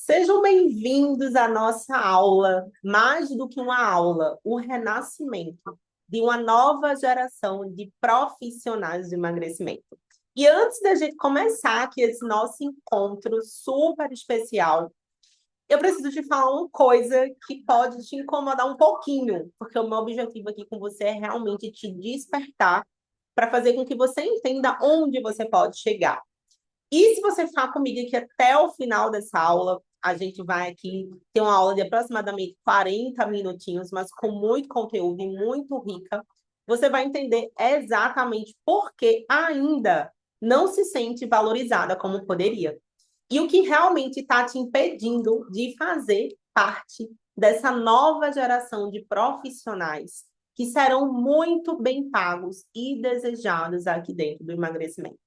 Sejam bem-vindos à nossa aula, mais do que uma aula, o renascimento de uma nova geração de profissionais do emagrecimento. E antes da gente começar aqui esse nosso encontro super especial, eu preciso te falar uma coisa que pode te incomodar um pouquinho, porque o meu objetivo aqui com você é realmente te despertar para fazer com que você entenda onde você pode chegar. E se você ficar comigo aqui até o final dessa aula, a gente vai aqui ter uma aula de aproximadamente 40 minutinhos, mas com muito conteúdo e muito rica. Você vai entender exatamente por que ainda não se sente valorizada como poderia. E o que realmente está te impedindo de fazer parte dessa nova geração de profissionais que serão muito bem pagos e desejados aqui dentro do emagrecimento.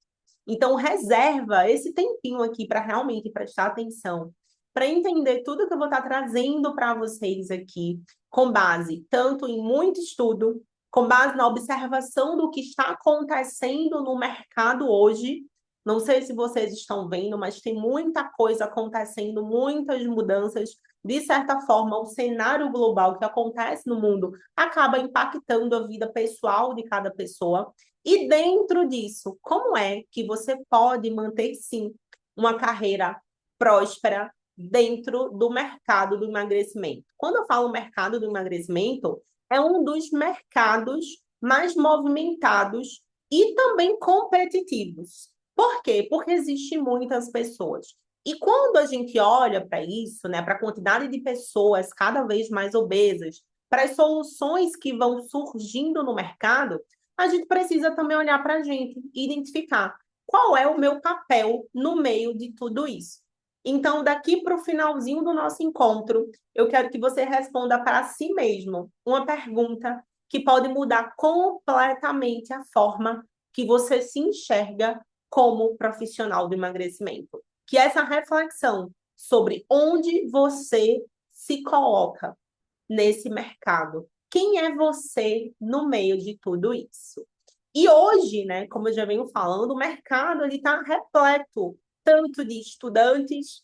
Então, reserva esse tempinho aqui para realmente prestar atenção, para entender tudo que eu vou estar trazendo para vocês aqui, com base tanto em muito estudo, com base na observação do que está acontecendo no mercado hoje. Não sei se vocês estão vendo, mas tem muita coisa acontecendo, muitas mudanças. De certa forma, o cenário global que acontece no mundo acaba impactando a vida pessoal de cada pessoa. E dentro disso, como é que você pode manter, sim, uma carreira próspera dentro do mercado do emagrecimento? Quando eu falo mercado do emagrecimento, é um dos mercados mais movimentados e também competitivos. Por quê? Porque existem muitas pessoas. E quando a gente olha para isso, né, para a quantidade de pessoas cada vez mais obesas, para as soluções que vão surgindo no mercado, a gente precisa também olhar para a gente e identificar qual é o meu papel no meio de tudo isso. Então, daqui para o finalzinho do nosso encontro, eu quero que você responda para si mesmo uma pergunta que pode mudar completamente a forma que você se enxerga como profissional do emagrecimento. Que é essa reflexão sobre onde você se coloca nesse mercado. Quem é você no meio de tudo isso? E hoje, né, como eu já venho falando, o mercado está repleto tanto de estudantes,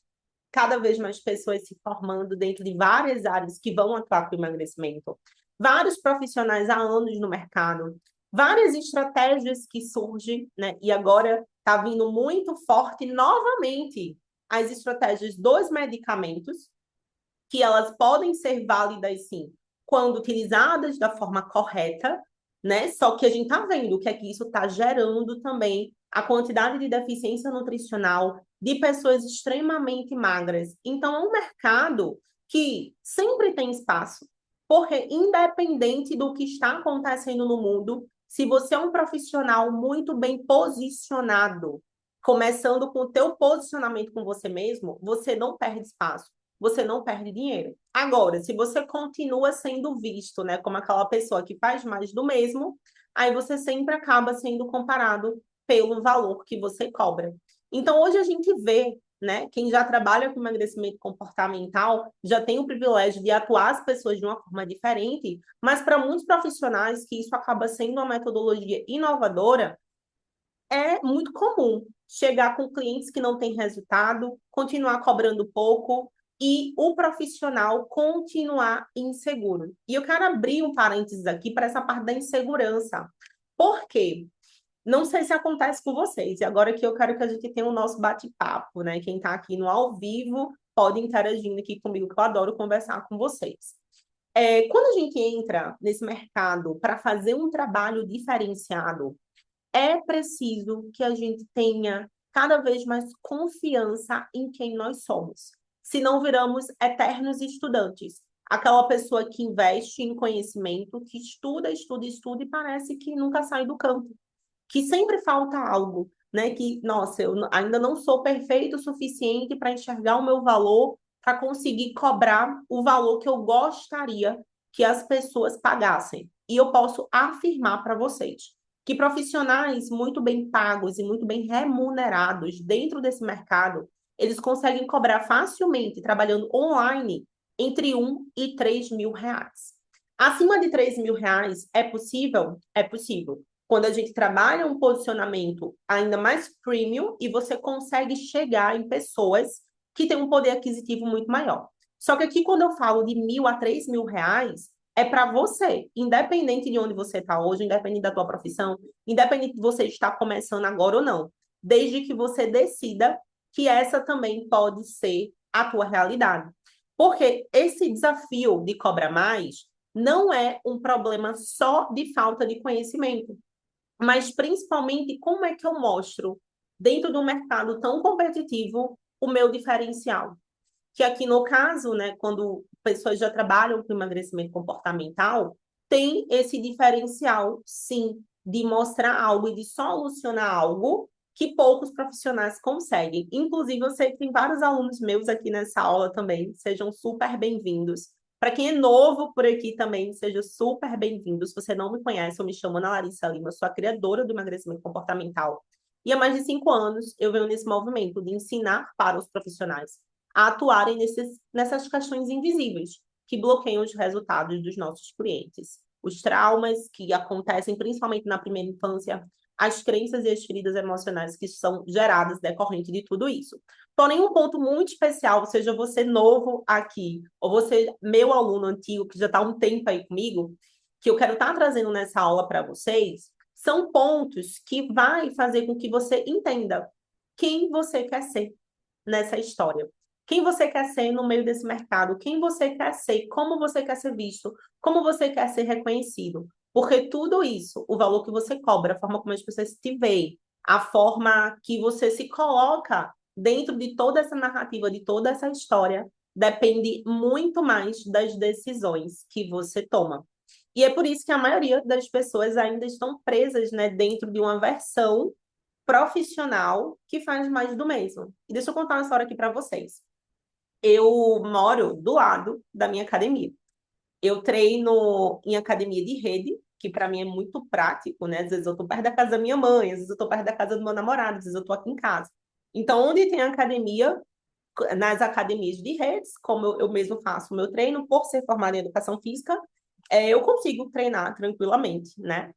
cada vez mais pessoas se formando dentro de várias áreas que vão atuar com o emagrecimento, vários profissionais há anos no mercado, várias estratégias que surgem, né, e agora está vindo muito forte novamente as estratégias dos medicamentos, que elas podem ser válidas, sim, quando utilizadas da forma correta, né? Só que a gente está vendo que aqui isso está gerando também a quantidade de deficiência nutricional de pessoas extremamente magras. Então, é um mercado que sempre tem espaço, porque independente do que está acontecendo no mundo, se você é um profissional muito bem posicionado, começando com o teu posicionamento com você mesmo, você não perde espaço, você não perde dinheiro. Agora, se você continua sendo visto, né, como aquela pessoa que faz mais do mesmo, aí você sempre acaba sendo comparado pelo valor que você cobra. Então, hoje a gente vê, né, quem já trabalha com emagrecimento comportamental já tem o privilégio de atuar as pessoas de uma forma diferente, mas para muitos profissionais que isso acaba sendo uma metodologia inovadora, é muito comum chegar com clientes que não têm resultado, continuar cobrando pouco e o profissional continuar inseguro. E eu quero abrir um parênteses aqui para essa parte da insegurança. Por quê? Não sei se acontece com vocês, e agora que eu quero que a gente tenha o nosso bate-papo, né? Quem está aqui no ao vivo pode interagindo aqui comigo, que eu adoro conversar com vocês. Quando a gente entra nesse mercado para fazer um trabalho diferenciado, é preciso que a gente tenha cada vez mais confiança em quem nós somos. Senão viramos eternos estudantes. Aquela pessoa que investe em conhecimento, que estuda, estuda, estuda e parece que nunca sai do campo. Que sempre falta algo, né? Que, nossa, eu ainda não sou perfeito o suficiente para enxergar o meu valor, para conseguir cobrar o valor que eu gostaria que as pessoas pagassem. E eu posso afirmar para vocês que profissionais muito bem pagos e muito bem remunerados dentro desse mercado, eles conseguem cobrar facilmente, trabalhando online, entre 1 e 3 mil reais. Acima de 3 mil reais é possível? É possível. Quando a gente trabalha um posicionamento ainda mais premium e você consegue chegar em pessoas que têm um poder aquisitivo muito maior. Só que aqui, quando eu falo de 1.000 a 3.000 reais, é para você, independente de onde você está hoje, independente da tua profissão, independente de você estar começando agora ou não, desde que você decida que essa também pode ser a tua realidade. Porque esse desafio de cobrar mais não é um problema só de falta de conhecimento, mas principalmente como é que eu mostro, dentro de um mercado tão competitivo, o meu diferencial. Que aqui no caso, né, quando pessoas já trabalham com emagrecimento comportamental, tem esse diferencial, sim, de mostrar algo e de solucionar algo que poucos profissionais conseguem. Inclusive, eu sei que tem vários alunos meus aqui nessa aula também, sejam super bem-vindos. Para quem é novo por aqui também, seja super bem-vindo. Se você não me conhece, eu me chamo Ana Larissa Lima, sou a criadora do emagrecimento comportamental. E há mais de 5 anos eu venho nesse movimento de ensinar para os profissionais a atuarem nessas questões invisíveis que bloqueiam os resultados dos nossos clientes. Os traumas que acontecem principalmente na primeira infância, as crenças e as feridas emocionais que são geradas decorrente de tudo isso. Porém, um ponto muito especial, seja você novo aqui, ou você, meu aluno antigo, que já está há um tempo aí comigo, que eu quero estar trazendo nessa aula para vocês, são pontos que vai fazer com que você entenda quem você quer ser nessa história. Quem você quer ser no meio desse mercado, quem você quer ser, como você quer ser visto, como você quer ser reconhecido. Porque tudo isso, o valor que você cobra, a forma como as pessoas te veem, a forma que você se coloca dentro de toda essa narrativa, de toda essa história, depende muito mais das decisões que você toma. E é por isso que a maioria das pessoas ainda estão presas, né, dentro de uma versão profissional que faz mais do mesmo. E deixa eu contar uma história aqui para vocês. Eu moro do lado da minha academia. Eu treino em academia de rede, que para mim é muito prático, né? Às vezes eu tô perto da casa da minha mãe, às vezes eu tô perto da casa do meu namorado, às vezes eu tô aqui em casa. Então, onde tem academia, nas academias de redes, como eu mesmo faço o meu treino, por ser formada em educação física, eu consigo treinar tranquilamente, né?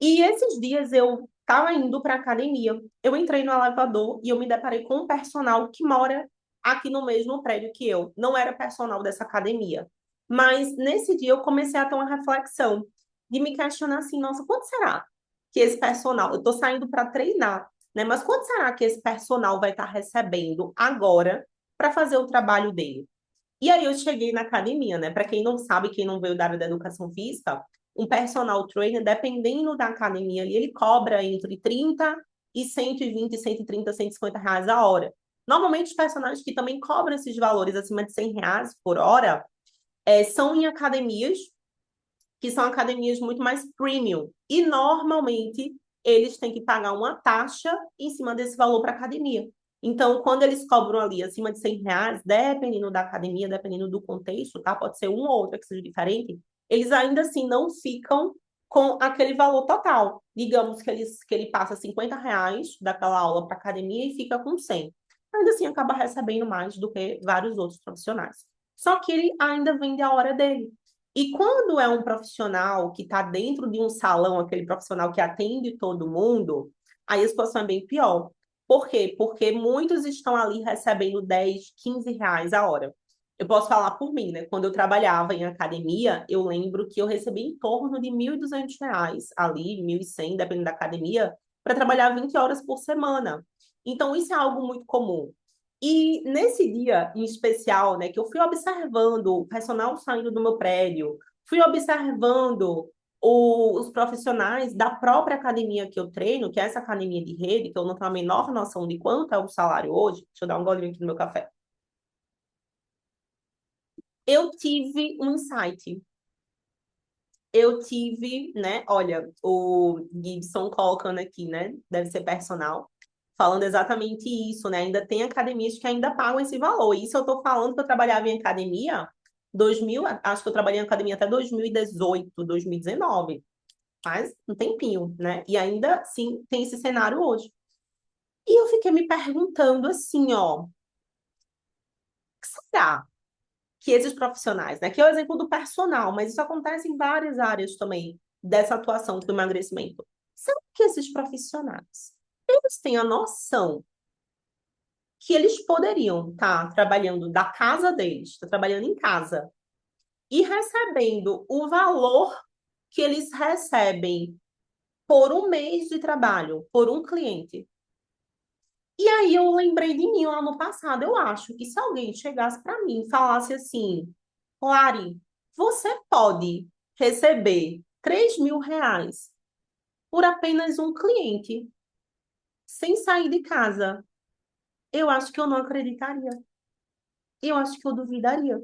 E esses dias eu estava indo para a academia, eu entrei no elevador e eu me deparei com um personal que mora aqui no mesmo prédio que eu. Não era personal dessa academia. Mas nesse dia eu comecei a ter uma reflexão de me questionar assim, nossa, quanto será que esse personal, eu estou saindo para treinar, né? Mas quanto será que esse personal vai estar recebendo agora para fazer o trabalho dele? E aí eu cheguei na academia, né? Para quem não sabe, quem não veio da área da educação física, um personal trainer, dependendo da academia ali, ele cobra entre 30 e 120, 130, 150 reais a hora. Normalmente, os personagens que também cobram esses valores acima de 100 reais por hora são em academias que são academias muito mais premium. E, normalmente, eles têm que pagar uma taxa em cima desse valor para a academia. Então, quando eles cobram ali acima de 100 reais, dependendo da academia, dependendo do contexto, tá? Pode ser um ou outro que seja diferente, eles ainda assim não ficam com aquele valor total. Digamos que ele passa 50 reais daquela aula para academia e fica com 100. Ainda assim, acaba recebendo mais do que vários outros profissionais. Só que ele ainda vende a hora dele. E quando é um profissional que está dentro de um salão, aquele profissional que atende todo mundo, aí a situação é bem pior. Por quê? Porque muitos estão ali recebendo 10, 15 reais a hora. Eu posso falar por mim, né? Quando eu trabalhava em academia, eu lembro que eu recebi em torno de 1.200 reais ali, 1.100, dependendo da academia, para trabalhar 20 horas por semana. Então, isso é algo muito comum. E nesse dia em especial, né, que eu fui observando o personal saindo do meu prédio, fui observando os profissionais da própria academia que eu treino, que é essa academia de rede, que eu não tenho a menor noção de quanto é o salário hoje. Deixa eu dar um golinho aqui no meu café. Eu tive um insight. Eu tive, né? Olha, o Gibson colocando aqui, né? Deve ser personal, falando exatamente isso, né? Ainda tem academias que ainda pagam esse valor. Isso eu tô falando que eu trabalhava em academia 2000, acho que eu trabalhei em academia até 2018, 2019. Faz um tempinho, né? E ainda assim tem esse cenário hoje. E eu fiquei me perguntando assim, ó, o que será que esses profissionais, né? Que é o exemplo do personal, mas isso acontece em várias áreas também dessa atuação do emagrecimento. Será que esses profissionais, eles têm a noção que eles poderiam estar trabalhando da casa deles, estar trabalhando em casa, e recebendo o valor que eles recebem por um mês de trabalho, por um cliente. E aí eu lembrei de mim lá no passado. Eu acho que se alguém chegasse para mim e falasse assim, Lari, você pode receber R$ 3.000 por apenas um cliente, sem sair de casa, eu acho que eu não acreditaria. Eu acho que eu duvidaria.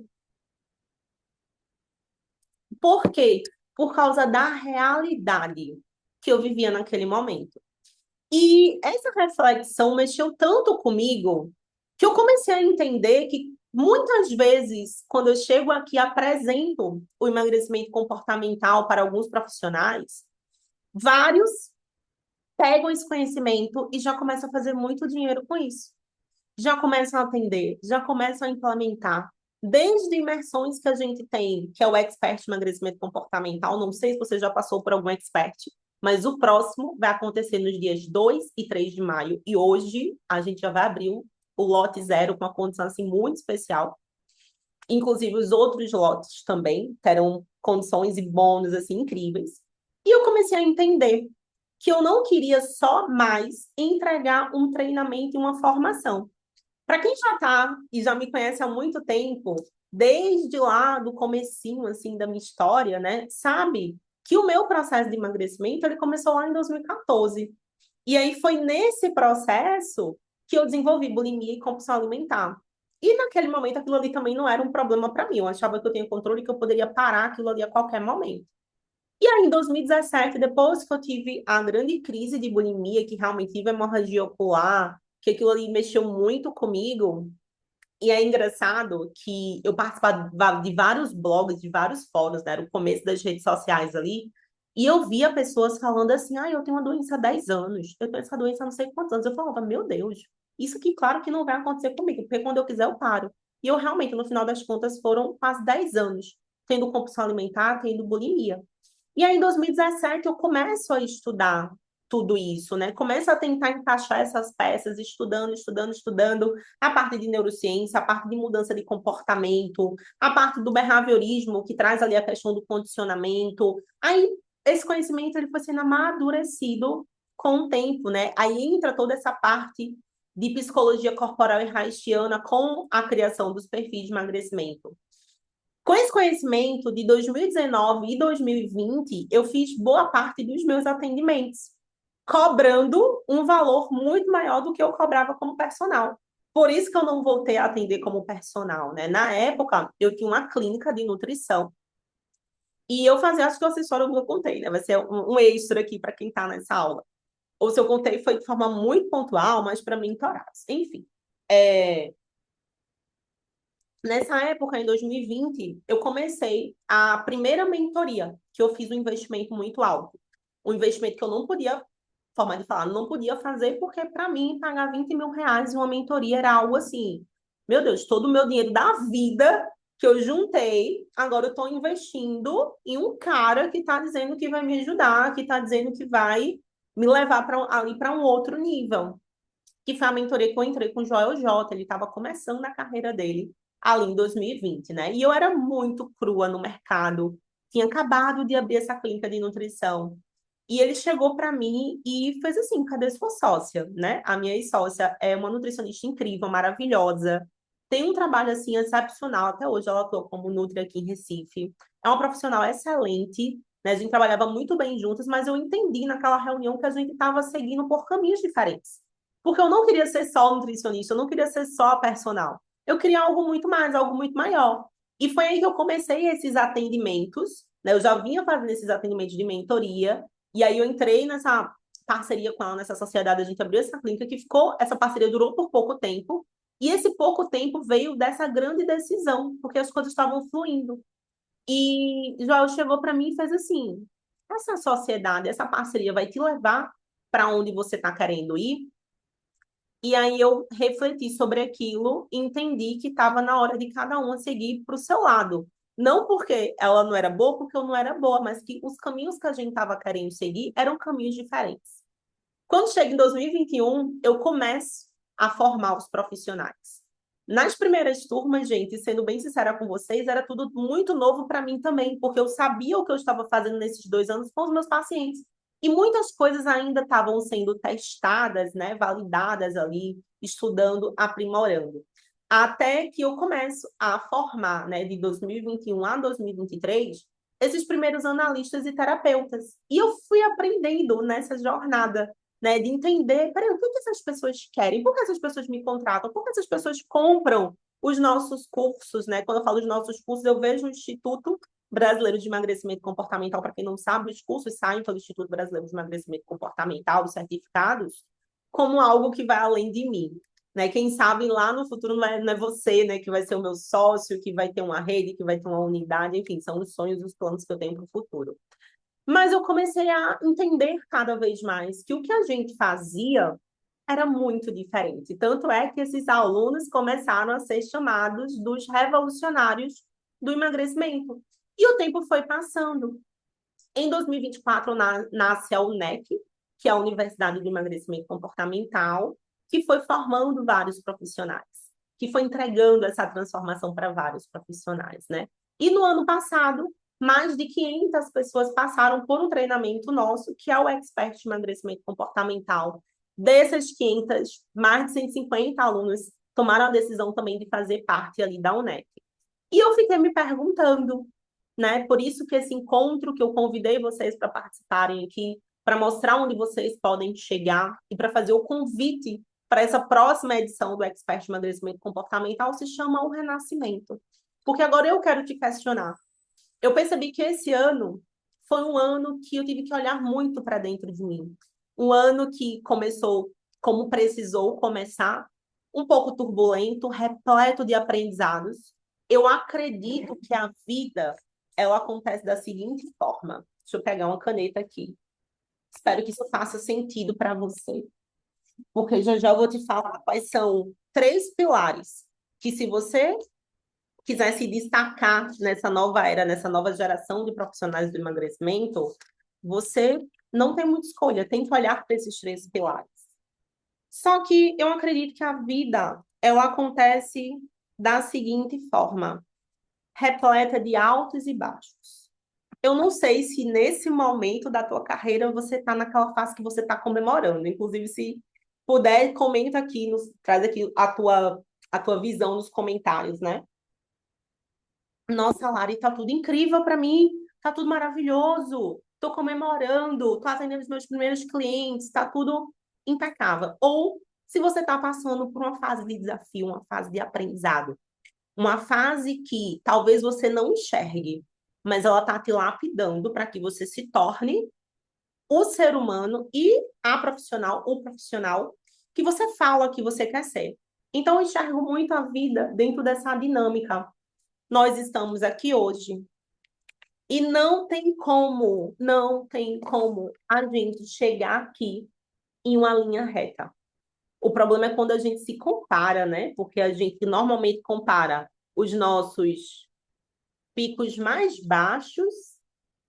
Por quê? Por causa da realidade que eu vivia naquele momento. E essa reflexão mexeu tanto comigo que eu comecei a entender que muitas vezes, quando eu chego aqui e apresento o emagrecimento comportamental para alguns profissionais, vários pegam esse conhecimento e já começam a fazer muito dinheiro com isso. Já começam a atender, já começam a implementar. Desde imersões que a gente tem, que é o Expert em Emagrecimento Comportamental, não sei se você já passou por algum expert, mas o próximo vai acontecer nos dias 2 e 3 de maio. E hoje a gente já vai abrir o lote zero com uma condição assim muito especial. Inclusive os outros lotes também terão condições e bônus assim incríveis. E eu comecei a entender que eu não queria só mais entregar um treinamento e uma formação. Para quem já está e já me conhece há muito tempo, desde lá do comecinho assim da minha história, né, sabe que o meu processo de emagrecimento ele começou lá em 2014. E aí foi nesse processo que eu desenvolvi bulimia e compulsão alimentar. E naquele momento aquilo ali também não era um problema para mim. Eu achava que eu tinha controle e que eu poderia parar aquilo ali a qualquer momento. E aí, em 2017, depois que eu tive a grande crise de bulimia, que realmente tive hemorragia ocular, que aquilo ali mexeu muito comigo, e é engraçado que eu participava de vários blogs, de vários fóruns, né? Era o começo das redes sociais ali, e eu via pessoas falando assim, ah, eu tenho uma doença há 10 anos, eu tenho essa doença há não sei quantos anos. Eu falava, meu Deus, isso aqui, claro que não vai acontecer comigo, porque quando eu quiser eu paro. E eu realmente, no final das contas, foram quase 10 anos, tendo compulsão alimentar, tendo bulimia. E aí, em 2017, eu começo a estudar tudo isso, né? Começo a tentar encaixar essas peças, estudando a parte de neurociência, a parte de mudança de comportamento, a parte do behaviorismo, que traz ali a questão do condicionamento. Aí, esse conhecimento ele foi sendo amadurecido com o tempo, né? Aí entra toda essa parte de psicologia corporal e haitiana com a criação dos perfis de emagrecimento. Com esse conhecimento de 2019 e 2020, eu fiz boa parte dos meus atendimentos, cobrando um valor muito maior do que eu cobrava como personal. Por isso que eu não voltei a atender como personal, né? Na época, eu tinha uma clínica de nutrição. E eu fazia, acho que essa história eu não contei, né? Vai ser um extra aqui para quem está nessa aula. Ou se eu contei foi de forma muito pontual, mas para mim, toraz. Enfim. Nessa época, em 2020, eu comecei a primeira mentoria, que eu fiz um investimento muito alto. Um investimento que eu não podia, forma de falar, não podia fazer, porque para mim, pagar R$ 20.000 em uma mentoria era algo assim, meu Deus, todo o meu dinheiro da vida que eu juntei, agora eu estou investindo em um cara que está dizendo que vai me ajudar, que está dizendo que vai me levar ali para um outro nível, que foi a mentoria que eu entrei com o Joel J. Ele estava começando a carreira dele ali em 2020, né? E eu era muito crua no mercado, tinha acabado de abrir essa clínica de nutrição. E ele chegou para mim e fez assim: cadê sua sócia, né? A minha ex-sócia é uma nutricionista incrível, maravilhosa. Tem um trabalho assim excepcional até hoje. Ela atua como nutri aqui em Recife. É uma profissional excelente, né? A gente trabalhava muito bem juntas, mas eu entendi naquela reunião que a gente estava seguindo por caminhos diferentes. Porque eu não queria ser só nutricionista, eu não queria ser só personal. Eu queria algo muito mais, algo muito maior. E foi aí que eu comecei esses atendimentos, né? Eu já vinha fazendo esses atendimentos de mentoria, e aí eu entrei nessa parceria com ela, nessa sociedade, a gente abriu essa clínica que ficou, essa parceria durou por pouco tempo, e esse pouco tempo veio dessa grande decisão, porque as coisas estavam fluindo. E Joel chegou para mim e fez assim: essa sociedade, essa parceria vai te levar para onde você está querendo ir? E aí eu refleti sobre aquilo e entendi que estava na hora de cada um seguir para o seu lado. Não porque ela não era boa, porque eu não era boa, mas que os caminhos que a gente estava querendo seguir eram caminhos diferentes. Quando chega em 2021, eu começo a formar os profissionais. Nas primeiras turmas, gente, sendo bem sincera com vocês, era tudo muito novo para mim também, porque eu sabia o que eu estava fazendo nesses 2 anos com os meus pacientes. E muitas coisas ainda estavam sendo testadas, né, validadas ali, estudando, aprimorando. Até que eu começo a formar, né, de 2021 a 2023, esses primeiros analistas e terapeutas. E eu fui aprendendo nessa jornada, né, de entender, peraí, o que essas pessoas querem? Por que essas pessoas me contratam? Por que essas pessoas compram os nossos cursos, né? Quando eu falo dos nossos cursos, eu vejo o Instituto Brasileiro de Emagrecimento Comportamental, para quem não sabe, os cursos saem pelo Instituto Brasileiro de Emagrecimento Comportamental, os certificados, como algo que vai além de mim. Né? Quem sabe lá no futuro não é você, né, que vai ser o meu sócio, que vai ter uma rede, que vai ter uma unidade, enfim, são os sonhos e os planos que eu tenho para o futuro. Mas eu comecei a entender cada vez mais que o que a gente fazia era muito diferente. Tanto é que esses alunos começaram a ser chamados dos revolucionários do emagrecimento. E o tempo foi passando. Em 2024, nasce a UNEC, que é a Universidade de Emagrecimento Comportamental, que foi formando vários profissionais, que foi entregando essa transformação para vários profissionais, né? E no ano passado, mais de 500 pessoas passaram por um treinamento nosso, que é o Expert de Emagrecimento Comportamental. Dessas 500, mais de 150 alunos tomaram a decisão também de fazer parte ali da UNEC. E eu fiquei me perguntando, né? Por isso que esse encontro que eu convidei vocês para participarem aqui, para mostrar onde vocês podem chegar e para fazer o convite para essa próxima edição do Expert de Emagrecimento Comportamental se chama O Renascimento. Porque agora eu quero te questionar. Eu percebi que esse ano foi um ano que eu tive que olhar muito para dentro de mim. Um ano que começou como precisou começar, um pouco turbulento, repleto de aprendizados. Eu acredito que a vida ela acontece da seguinte forma. Deixa eu pegar uma caneta aqui. Espero que isso faça sentido para você. Porque já já eu vou te falar quais são 3 pilares que, se você quiser se destacar nessa nova era, nessa nova geração de profissionais do emagrecimento, você não tem muita escolha, tem que olhar para esses 3 pilares. Só que eu acredito que a vida, ela acontece da seguinte forma, repleta de altos e baixos. Eu não sei se nesse momento da tua carreira você está naquela fase que você está comemorando. Inclusive, se puder, comenta aqui, traz aqui a tua visão nos comentários, né? Nossa, Lari, tá tudo incrível para mim, tá tudo maravilhoso, tô comemorando, tô atendendo os meus primeiros clientes, tá tudo impecável. Ou se você está passando por uma fase de desafio, uma fase de aprendizado, uma fase que talvez você não enxergue, mas ela está te lapidando para que você se torne o ser humano e a profissional, o profissional que você fala que você quer ser. Então, eu enxergo muito a vida dentro dessa dinâmica. Nós estamos aqui hoje e não tem como a gente chegar aqui em uma linha reta. O problema é quando a gente se compara, né? Porque a gente normalmente compara os nossos picos mais baixos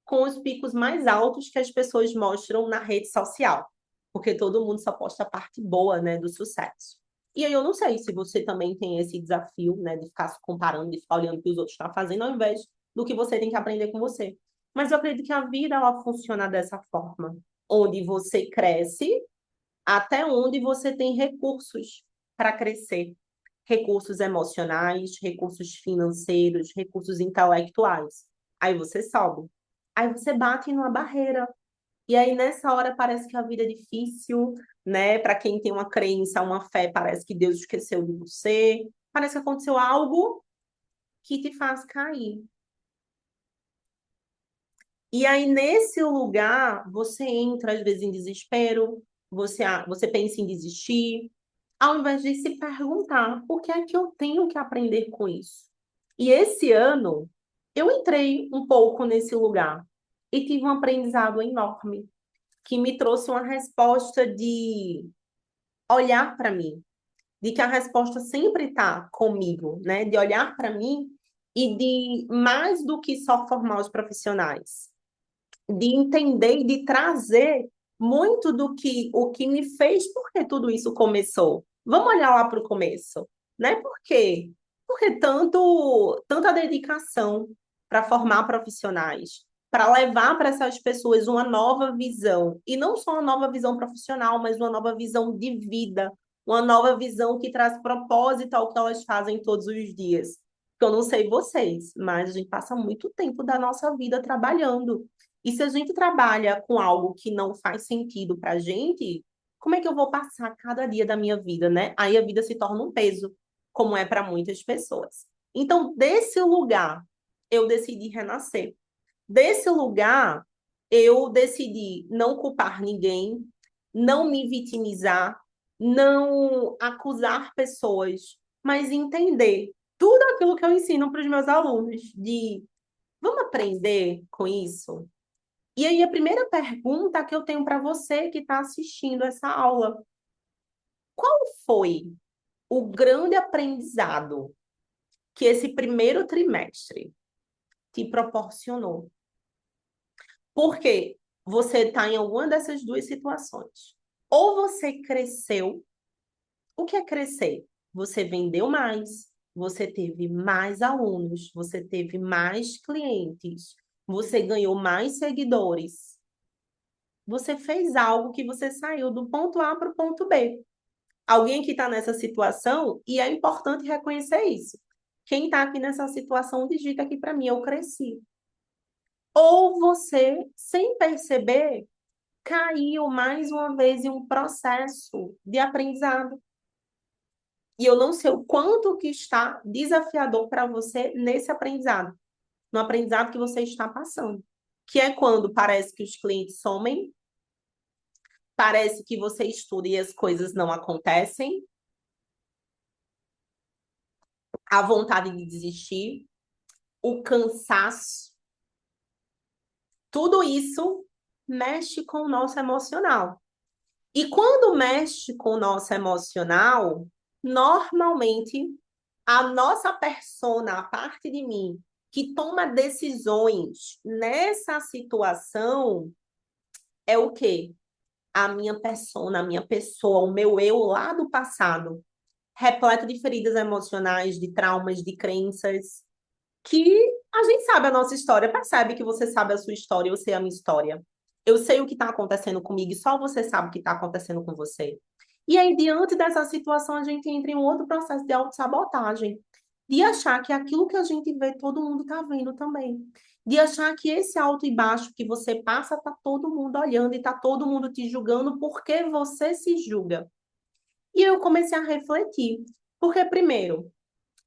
com os picos mais altos que as pessoas mostram na rede social. Porque todo mundo só posta a parte boa, né, do sucesso. E aí eu não sei se você também tem esse desafio, né, de ficar se comparando, de ficar olhando o que os outros estão fazendo, ao invés do que você tem que aprender com você. Mas eu acredito que a vida, ela funciona dessa forma, onde você cresce até onde você tem recursos para crescer. Recursos emocionais, recursos financeiros, recursos intelectuais. Aí você sobe. Aí você bate numa barreira. E aí, nessa hora, parece que a vida é difícil, né? Para quem tem uma crença, uma fé, parece que Deus esqueceu de você. Parece que aconteceu algo que te faz cair. E aí, nesse lugar, você entra, às vezes, em desespero, você pensa em desistir, ao invés de se perguntar por que é que eu tenho que aprender com isso. E esse ano, eu entrei um pouco nesse lugar e tive um aprendizado enorme, que me trouxe uma resposta de olhar para mim, de que a resposta sempre está comigo, né? De olhar para mim e de mais do que só formar os profissionais, de entender e de trazer muito do que o que me fez, porque tudo isso começou. Vamos olhar lá para o começo, né? Por quê? Porque tanta dedicação para formar profissionais, para levar para essas pessoas uma nova visão, e não só uma nova visão profissional, mas uma nova visão de vida, uma nova visão que traz propósito ao que elas fazem todos os dias. Porque eu não sei vocês, mas a gente passa muito tempo da nossa vida trabalhando. E se a gente trabalha com algo que não faz sentido para a gente, como é que eu vou passar cada dia da minha vida, né? Aí a vida se torna um peso, como é para muitas pessoas. Então, desse lugar, eu decidi renascer. Desse lugar, eu decidi não culpar ninguém, não me vitimizar, não acusar pessoas, mas entender tudo aquilo que eu ensino para os meus alunos, de vamos aprender com isso? E aí, a primeira pergunta que eu tenho para você que está assistindo essa aula: qual foi o grande aprendizado que esse primeiro trimestre te proporcionou? Porque você está em alguma dessas duas situações. Ou você cresceu. O que é crescer? Você vendeu mais, você teve mais alunos, você teve mais clientes, você ganhou mais seguidores. Você fez algo que você saiu do ponto A para o ponto B. Alguém que está nessa situação, e é importante reconhecer isso. Quem está aqui nessa situação, digita aqui para mim: eu cresci. Ou você, sem perceber, caiu mais uma vez em um processo de aprendizado. E eu não sei o quanto que está desafiador para você nesse aprendizado, no aprendizado que você está passando. Que é quando parece que os clientes somem, parece que você estuda e as coisas não acontecem, a vontade de desistir, o cansaço, tudo isso mexe com o nosso emocional. E quando mexe com o nosso emocional, normalmente a nossa persona, a parte de mim que toma decisões nessa situação é o quê? A minha persona, a minha pessoa, o meu eu lá do passado, repleto de feridas emocionais, de traumas, de crenças, que a gente sabe a nossa história, percebe que você sabe a sua história, eu sei a minha história. Eu sei o que está acontecendo comigo e só você sabe o que está acontecendo com você. E aí, diante dessa situação, a gente entra em um outro processo de autossabotagem, de achar que aquilo que a gente vê, todo mundo está vendo também. De achar que esse alto e baixo que você passa, está todo mundo olhando e está todo mundo te julgando porque você se julga. E eu comecei a refletir. Porque, primeiro,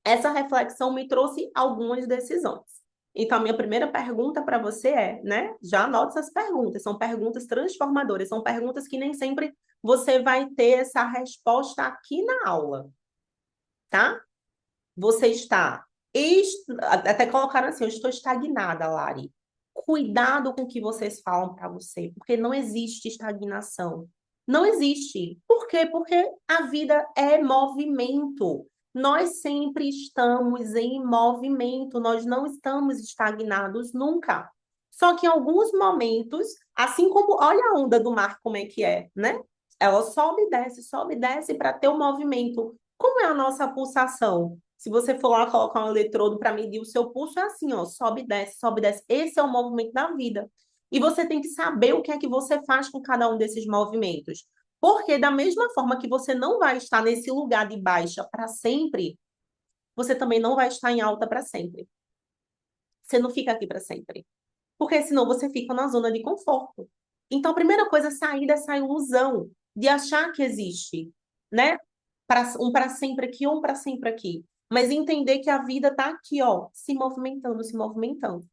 essa reflexão me trouxe algumas decisões. Então, a minha primeira pergunta para você é, né? Já anote essas perguntas, são perguntas transformadoras, são perguntas que nem sempre você vai ter essa resposta aqui na aula, tá? Você está, até colocaram assim: eu estou estagnada, Lari. Cuidado com o que vocês falam para você, porque não existe estagnação. Não existe. Por quê? Porque a vida é movimento. Nós sempre estamos em movimento, nós não estamos estagnados nunca. Só que em alguns momentos, assim como, olha a onda do mar como é que é, né? Ela sobe e desce para ter o movimento. Como é a nossa pulsação? Se você for lá colocar um eletrodo para medir o seu pulso, é assim, ó, sobe e desce, sobe e desce. Esse é o movimento da vida. E você tem que saber o que é que você faz com cada um desses movimentos. Porque da mesma forma que você não vai estar nesse lugar de baixa para sempre, você também não vai estar em alta para sempre. Você não fica aqui para sempre. Porque senão você fica na zona de conforto. Então, a primeira coisa é sair dessa ilusão de achar que existe, né? Um para sempre aqui ou um para sempre aqui. Mas entender que a vida está aqui, ó, se movimentando, se movimentando.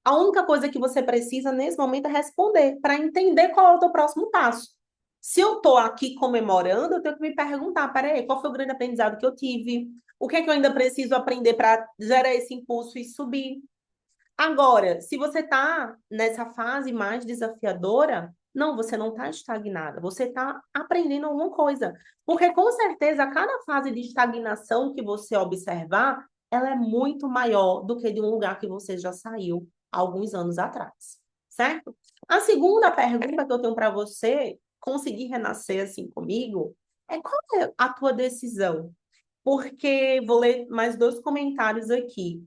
A única coisa que você precisa nesse momento é responder, para entender qual é o teu próximo passo. Se eu estou aqui comemorando, eu tenho que me perguntar: peraí, qual foi o grande aprendizado que eu tive? O que é que eu ainda preciso aprender para gerar esse impulso e subir? Agora, se você está nessa fase mais desafiadora, não, você não está estagnada, você está aprendendo alguma coisa. Porque, com certeza, cada fase de estagnação que você observar, ela é muito maior do que de um lugar que você já saiu há alguns anos atrás, certo? A segunda pergunta que eu tenho para você, conseguir renascer assim comigo, Qual é a tua decisão? Porque vou ler mais dois comentários aqui.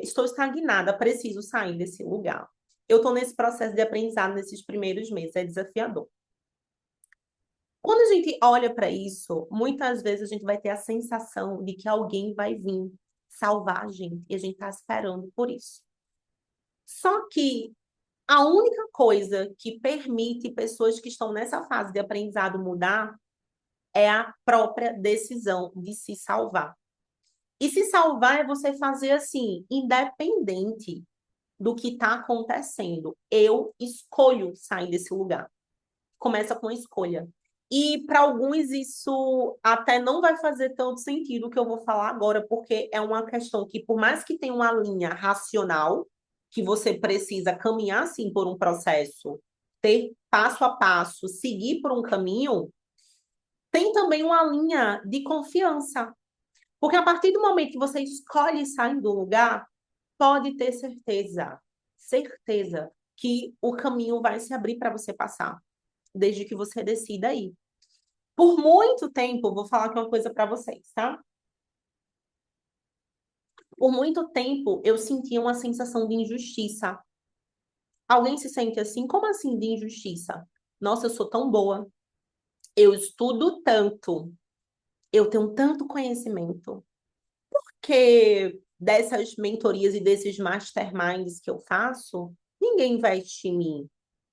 Estou estagnada, preciso sair desse lugar. Eu estou nesse processo de aprendizado nesses primeiros meses, é desafiador. Quando a gente olha para isso, muitas vezes a gente vai ter a sensação de que alguém vai vir salvar a gente, e a gente está esperando por isso. Só que a única coisa que permite pessoas que estão nessa fase de aprendizado mudar é a própria decisão de se salvar. E se salvar é você fazer assim, independente do que está acontecendo. Eu escolho sair desse lugar. Começa com a escolha. E para alguns isso até não vai fazer tanto sentido o que eu vou falar agora, porque é uma questão que, por mais que tenha uma linha racional, que você precisa caminhar assim por um processo, ter passo a passo, seguir por um caminho, tem também uma linha de confiança. Porque a partir do momento que você escolhe sair do lugar, pode ter certeza que o caminho vai se abrir para você passar, desde que você decida ir. Por muito tempo, vou falar aqui uma coisa para vocês, tá? Por muito tempo, eu sentia uma sensação de injustiça. Alguém se sente assim? Como assim de injustiça? Nossa, eu sou tão boa. Eu estudo tanto. Eu tenho tanto conhecimento. Que dessas mentorias e desses masterminds que eu faço, ninguém investe em mim.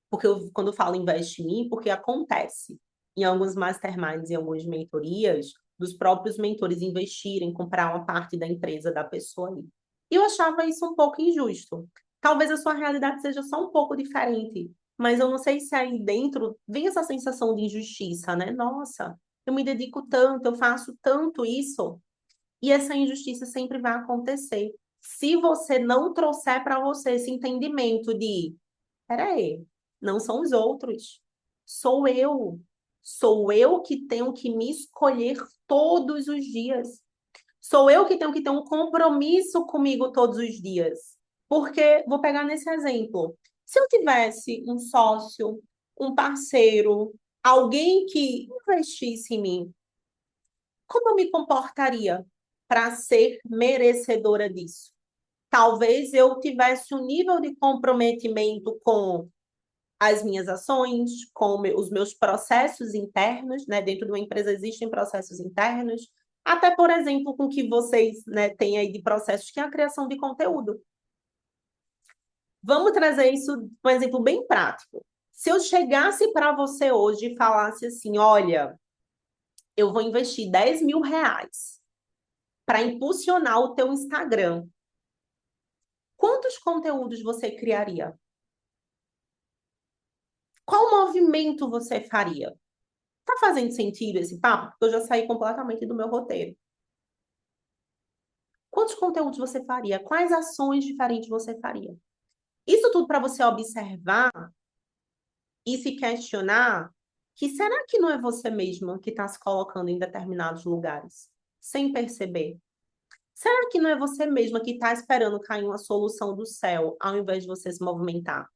Porque quando eu falo investe em mim, porque acontece em alguns masterminds e algumas mentorias, dos próprios mentores investirem, comprar uma parte da empresa da pessoa ali. E eu achava isso um pouco injusto. Talvez a sua realidade seja só um pouco diferente, mas eu não sei se aí dentro vem essa sensação de injustiça, né? Nossa, eu me dedico tanto, eu faço tanto isso, e essa injustiça sempre vai acontecer. Se você não trouxer para você esse entendimento de, peraí, não são os outros, sou eu. Sou eu que tenho que me escolher todos os dias. Sou eu que tenho que ter um compromisso comigo todos os dias. Porque, vou pegar nesse exemplo, se eu tivesse um sócio, um parceiro, alguém que investisse em mim, como eu me comportaria para ser merecedora disso? Talvez eu tivesse um nível de comprometimento com as minhas ações, com os meus processos internos, né? Dentro de uma empresa existem processos internos, até, por exemplo, com o que vocês, né, têm aí de processos, que é a criação de conteúdo. Vamos trazer isso um exemplo bem prático. Se eu chegasse para você hoje e falasse assim, olha, eu vou investir R$ 10.000 para impulsionar o teu Instagram, quantos conteúdos você criaria? Qual movimento você faria? Tá fazendo sentido esse papo? Porque eu já saí completamente do meu roteiro. Quantos conteúdos você faria? Quais ações diferentes você faria? Isso tudo para você observar e se questionar que será que não é você mesma que está se colocando em determinados lugares sem perceber? Será que não é você mesma que está esperando cair uma solução do céu ao invés de você se movimentar?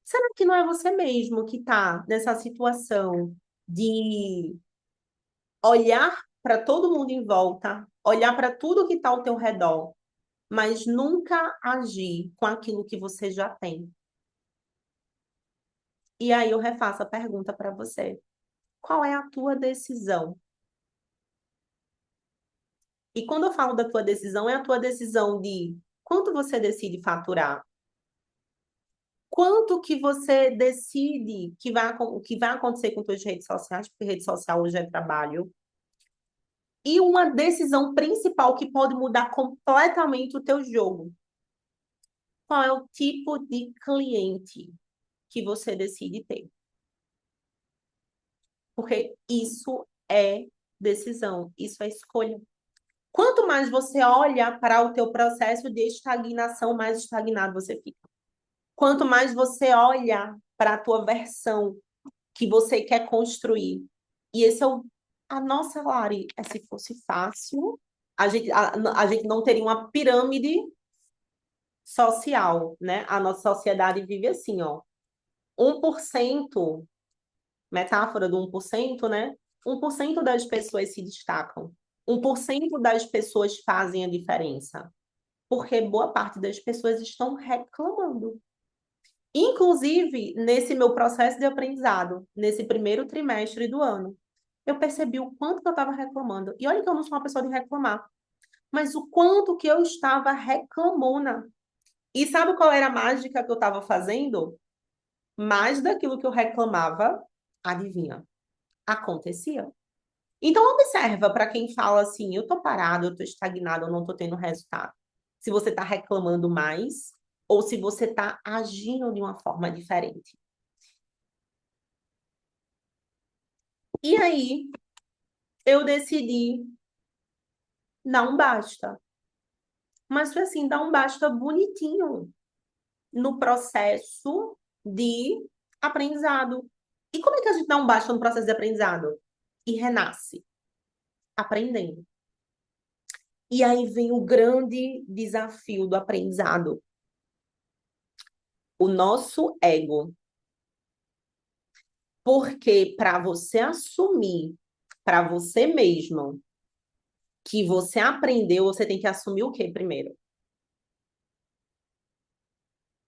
Será que não é você mesmo que está nessa situação de olhar para todo mundo em volta, olhar para tudo que está ao teu redor, mas nunca agir com aquilo que você já tem? E aí eu refaço a pergunta para você. Qual é a tua decisão? E quando eu falo da tua decisão, é a tua decisão de quanto você decide faturar, quanto que você decide que vai acontecer com suas redes sociais, porque rede social hoje é trabalho, e uma decisão principal que pode mudar completamente o teu jogo. Qual é o tipo de cliente que você decide ter? Porque isso é decisão, isso é escolha. Quanto mais você olha para o teu processo de estagnação, mais estagnado você fica. Quanto mais você olha para a tua versão que você quer construir. E esse é a nossa, Lari, se fosse fácil, a gente não teria uma pirâmide social, né? A nossa sociedade vive assim, ó. 1%, metáfora do 1%, né? 1% das pessoas se destacam. 1% das pessoas fazem a diferença. Porque boa parte das pessoas estão reclamando. Inclusive, nesse meu processo de aprendizado, nesse primeiro trimestre do ano, eu percebi o quanto que eu estava reclamando. E olha que eu não sou uma pessoa de reclamar, mas o quanto que eu estava reclamona. E sabe qual era a mágica que eu estava fazendo? Mais daquilo que eu reclamava, adivinha, acontecia. Então, observa para quem fala assim, eu tô parado, eu tô estagnado, eu não tô tendo resultado. Se você está reclamando mais ou se você está agindo de uma forma diferente. E aí, eu decidi, não basta. Mas foi assim, dar um basta bonitinho no processo de aprendizado. E como é que a gente dá um basta no processo de aprendizado? E renasce, aprendendo. E aí vem o grande desafio do aprendizado. O nosso ego. Porque para você assumir para você mesmo que você aprendeu, você tem que assumir o quê primeiro?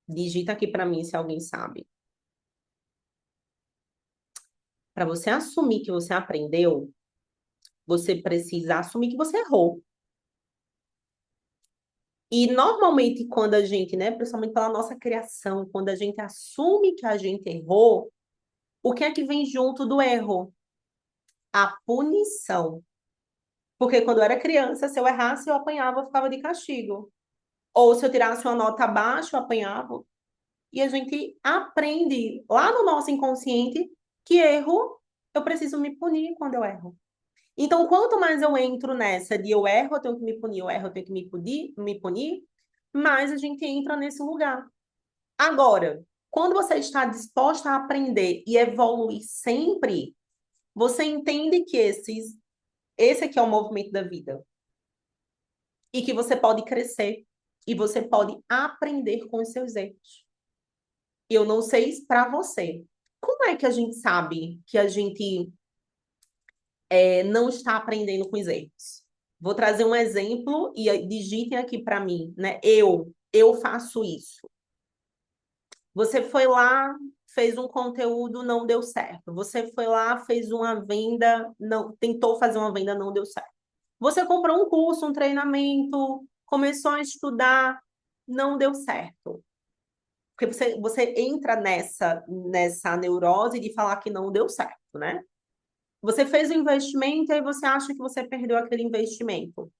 Digita aqui para mim se alguém sabe. Para você assumir que você aprendeu, você precisa assumir que você errou. E normalmente quando a gente, né, principalmente pela nossa criação, quando a gente assume que a gente errou, o que é que vem junto do erro? A punição. Porque quando eu era criança, se eu errasse, eu apanhava, eu ficava de castigo. Ou se eu tirasse uma nota baixa, eu apanhava. E a gente aprende lá no nosso inconsciente que erro, eu preciso me punir quando eu erro. Então, quanto mais eu entro nessa de eu erro, eu tenho que me punir, eu erro, eu tenho que me punir, mais a gente entra nesse lugar. Agora, quando você está disposta a aprender e evoluir sempre, você entende que esse aqui é o movimento da vida. E que você pode crescer. E você pode aprender com os seus erros. Eu não sei para você. Como é que a gente sabe que a gente não está aprendendo com os erros? Vou trazer um exemplo e digitem aqui para mim, né? Eu faço isso. Você foi lá, fez um conteúdo, não deu certo. Você foi lá, fez uma venda, não, tentou fazer uma venda, não deu certo. Você comprou um curso, um treinamento, começou a estudar, não deu certo. Porque você entra nessa neurose de falar que não deu certo, né? Você fez um investimento e aí você acha que você perdeu aquele investimento.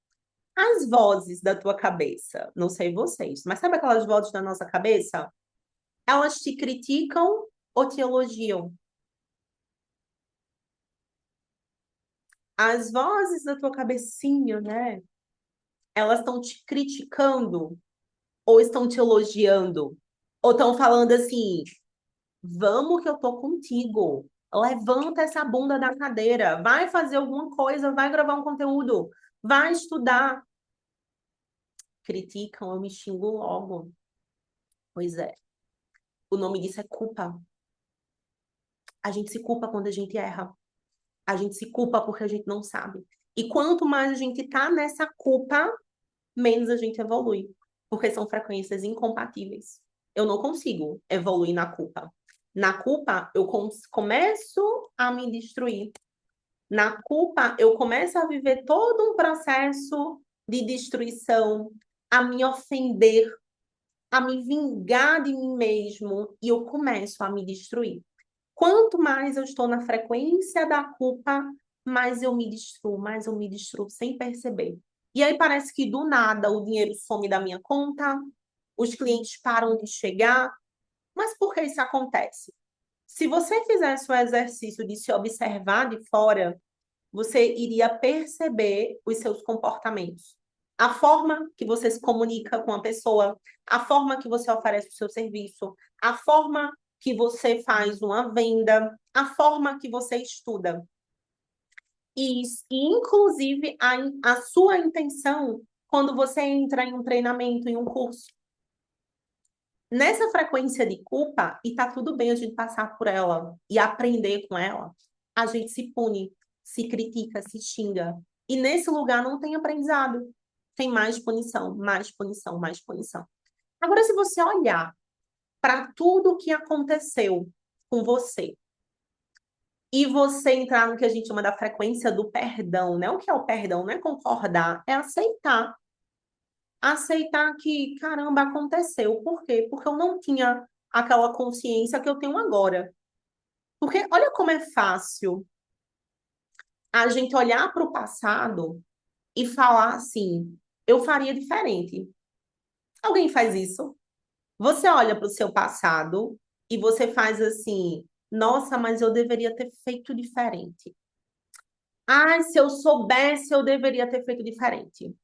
As vozes da tua cabeça, não sei vocês, mas sabe aquelas vozes da nossa cabeça? Elas te criticam ou te elogiam? As vozes da tua cabecinha, né? Elas estão te criticando ou estão te elogiando? Ou estão falando assim, vamos que eu tô contigo. Levanta essa bunda da cadeira, vai fazer alguma coisa, vai gravar um conteúdo, vai estudar. Criticam, eu me xingo logo. Pois é. O nome disso é culpa. A gente se culpa quando a gente erra. A gente se culpa porque a gente não sabe. E quanto mais a gente tá nessa culpa, menos a gente evolui. Porque são frequências incompatíveis. Eu não consigo evoluir na culpa. Na culpa, eu começo a me destruir. Na culpa, eu começo a viver todo um processo de destruição, a me ofender, a me vingar de mim mesmo, e eu começo a me destruir. Quanto mais eu estou na frequência da culpa, mais eu me destruo sem perceber. E aí parece que do nada o dinheiro some da minha conta, os clientes param de chegar. Mas por que isso acontece? Se você fizesse o exercício de se observar de fora, você iria perceber os seus comportamentos. A forma que você se comunica com a pessoa, a forma que você oferece o seu serviço, a forma que você faz uma venda, a forma que você estuda. E, inclusive, a sua intenção quando você entra em um treinamento, em um curso. Nessa frequência de culpa, e tá tudo bem a gente passar por ela e aprender com ela, a gente se pune. se critica, se xinga. E nesse lugar não tem aprendizado. Tem mais punição, mais punição, mais punição. Agora, se você olhar para tudo o que aconteceu com você e você entrar no que a gente chama da frequência do perdão, né? O que é o perdão? Não é concordar, é aceitar. Aceitar que, caramba, aconteceu. Por quê? Porque eu não tinha aquela consciência que eu tenho agora. Porque olha como é fácil a gente olhar para o passado e falar assim, eu faria diferente. Alguém faz isso? Você olha para o seu passado e você faz assim, nossa, mas eu deveria ter feito diferente. Ai, se eu soubesse, eu deveria ter feito diferente.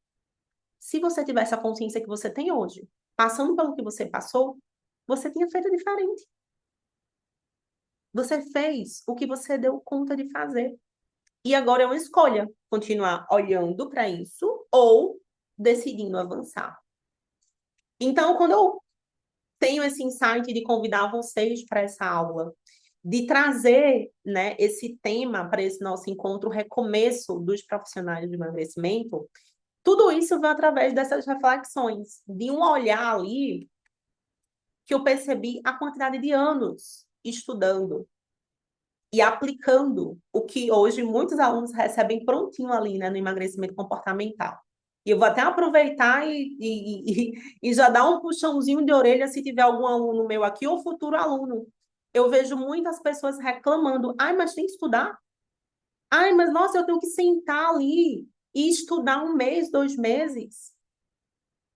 Se você tivesse a consciência que você tem hoje, passando pelo que você passou, você tinha feito diferente. Você fez o que você deu conta de fazer. E agora é uma escolha, continuar olhando para isso ou decidindo avançar. Então, quando eu tenho esse insight de convidar vocês para essa aula, de trazer, né, esse tema para esse nosso encontro, recomeço dos profissionais de emagrecimento, tudo isso vem através dessas reflexões, de um olhar ali que eu percebi a quantidade de anos estudando e aplicando o que hoje muitos alunos recebem prontinho ali, né, no emagrecimento comportamental. E eu vou até aproveitar e já dar um puxãozinho de orelha se tiver algum aluno meu aqui ou futuro aluno. Eu vejo muitas pessoas reclamando: ai, mas tem que estudar? Ai, mas nossa, eu tenho que sentar ali e estudar um mês, 2 meses.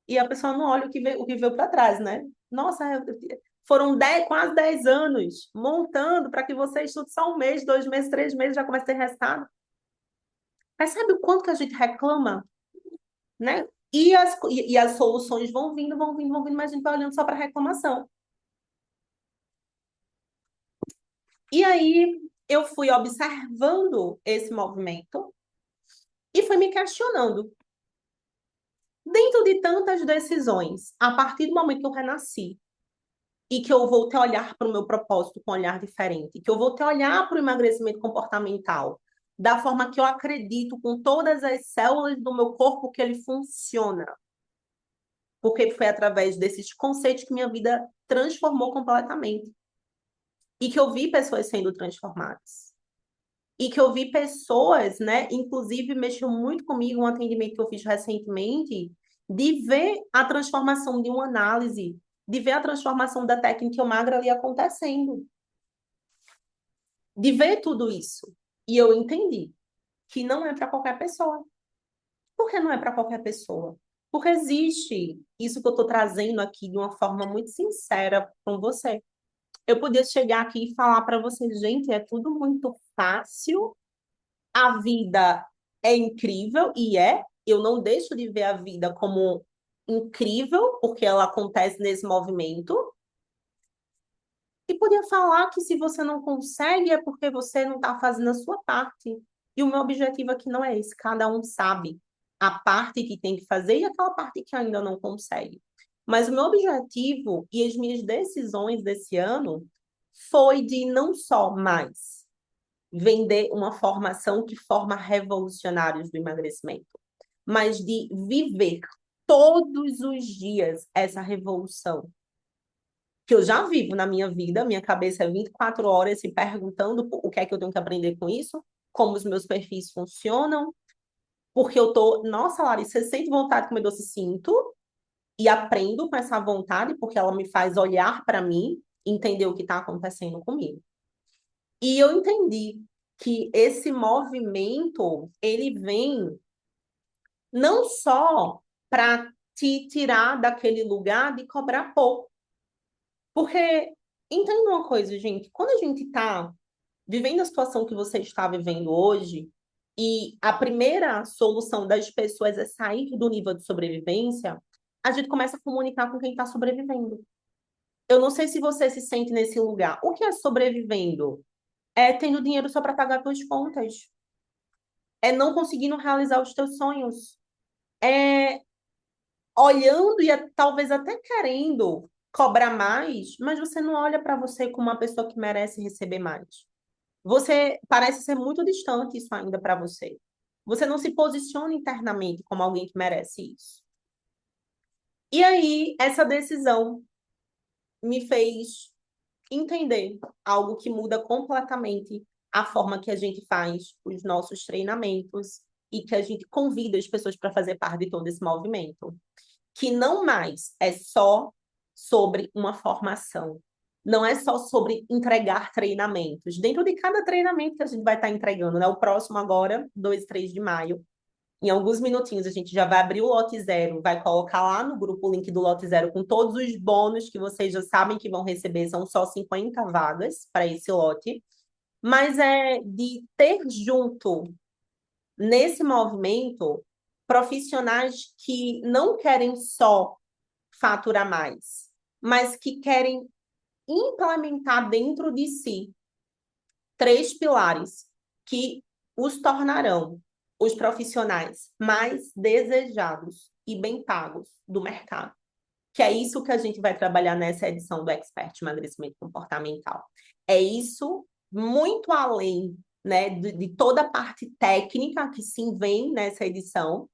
E a pessoa não olha o que veio para trás, né? Nossa, foram 10, quase 10 anos montando para que você estude só um mês, 2 meses, 3 meses, já começa a ter resultado. Mas sabe o quanto que a gente reclama, né? E as soluções vão vindo, vão vindo, vão vindo, mas a gente vai olhando só para reclamação. E aí eu fui observando esse movimento e fui me questionando. Dentro de tantas decisões, a partir do momento que eu renasci, e que eu vou ter olhar para o meu propósito com um olhar diferente, que eu vou ter olhar para o emagrecimento comportamental da forma que eu acredito com todas as células do meu corpo que ele funciona. Porque foi através desses conceitos que minha vida transformou completamente. E que eu vi pessoas sendo transformadas. E que eu vi pessoas, né, inclusive mexeu muito comigo um atendimento que eu fiz recentemente, de ver a transformação de uma análise, de ver a transformação da técnica magra ali acontecendo, de ver tudo isso. E eu entendi que não é para qualquer pessoa. Por que não é para qualquer pessoa? Porque existe isso que eu estou trazendo aqui de uma forma muito sincera com você. Eu podia chegar aqui e falar para você, gente, é tudo muito fácil, a vida é incrível, e é. Eu não deixo de ver a vida como incrível, porque ela acontece nesse movimento. E podia falar que se você não consegue é porque você não está fazendo a sua parte. E o meu objetivo aqui não é esse. Cada um sabe a parte que tem que fazer e aquela parte que ainda não consegue. Mas o meu objetivo e as minhas decisões desse ano foi de não só mais vender uma formação que forma revolucionários do emagrecimento, mas de viver todos os dias essa revolução que eu já vivo na minha vida, minha cabeça é 24 horas se perguntando o que é que eu tenho que aprender com isso, como os meus perfis funcionam, porque eu tô, nossa, Larissa, você sente vontade de comer doce? Sinto, e aprendo com essa vontade, porque ela me faz olhar para mim, entender o que está acontecendo comigo. E eu entendi que esse movimento, ele vem não só para te tirar daquele lugar de cobrar pouco, porque entenda uma coisa, gente, quando a gente está vivendo a situação que você está vivendo hoje, e a primeira solução das pessoas é sair do nível de sobrevivência, a gente começa a comunicar com quem está sobrevivendo. Eu não sei se você se sente nesse lugar. O que é sobrevivendo? É tendo dinheiro só para pagar suas contas. É não conseguindo realizar os teus sonhos. É olhando e talvez até querendo cobrar mais, mas você não olha para você como uma pessoa que merece receber mais. Você parece ser muito distante isso ainda para você. Você não se posiciona internamente como alguém que merece isso. E aí, essa decisão me fez entender algo que muda completamente a forma que a gente faz os nossos treinamentos e que a gente convida as pessoas para fazer parte de todo esse movimento. Que não mais é só sobre uma formação, não é só sobre entregar treinamentos. Dentro de cada treinamento que a gente vai estar entregando, né? O próximo agora, 2 e 3 de maio, em alguns minutinhos a gente já vai abrir o lote zero, vai colocar lá no grupo o link do lote zero com todos os bônus que vocês já sabem que vão receber, são só 50 vagas para esse lote. Mas é de ter junto nesse movimento profissionais que não querem só faturar mais, mas que querem implementar dentro de si 3 pilares que os tornarão os profissionais mais desejados e bem pagos do mercado. Que é isso que a gente vai trabalhar nessa edição do Expert Emagrecimento Comportamental. É isso muito além, né, de toda a parte técnica que se vem nessa edição,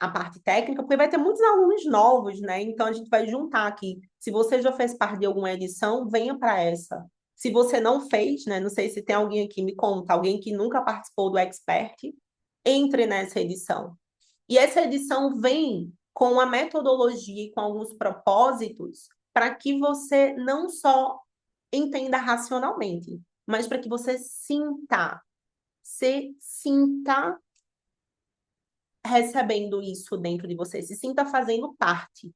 a parte técnica, porque vai ter muitos alunos novos, né? Então a gente vai juntar aqui. Se você já fez parte de alguma edição, venha para essa. Se você não fez, né? Não sei se tem alguém aqui, me conta, alguém que nunca participou do Expert, entre nessa edição. E essa edição vem com a metodologia e com alguns propósitos para que você não só entenda racionalmente, mas para que você se sinta recebendo isso dentro de você, se sinta fazendo parte.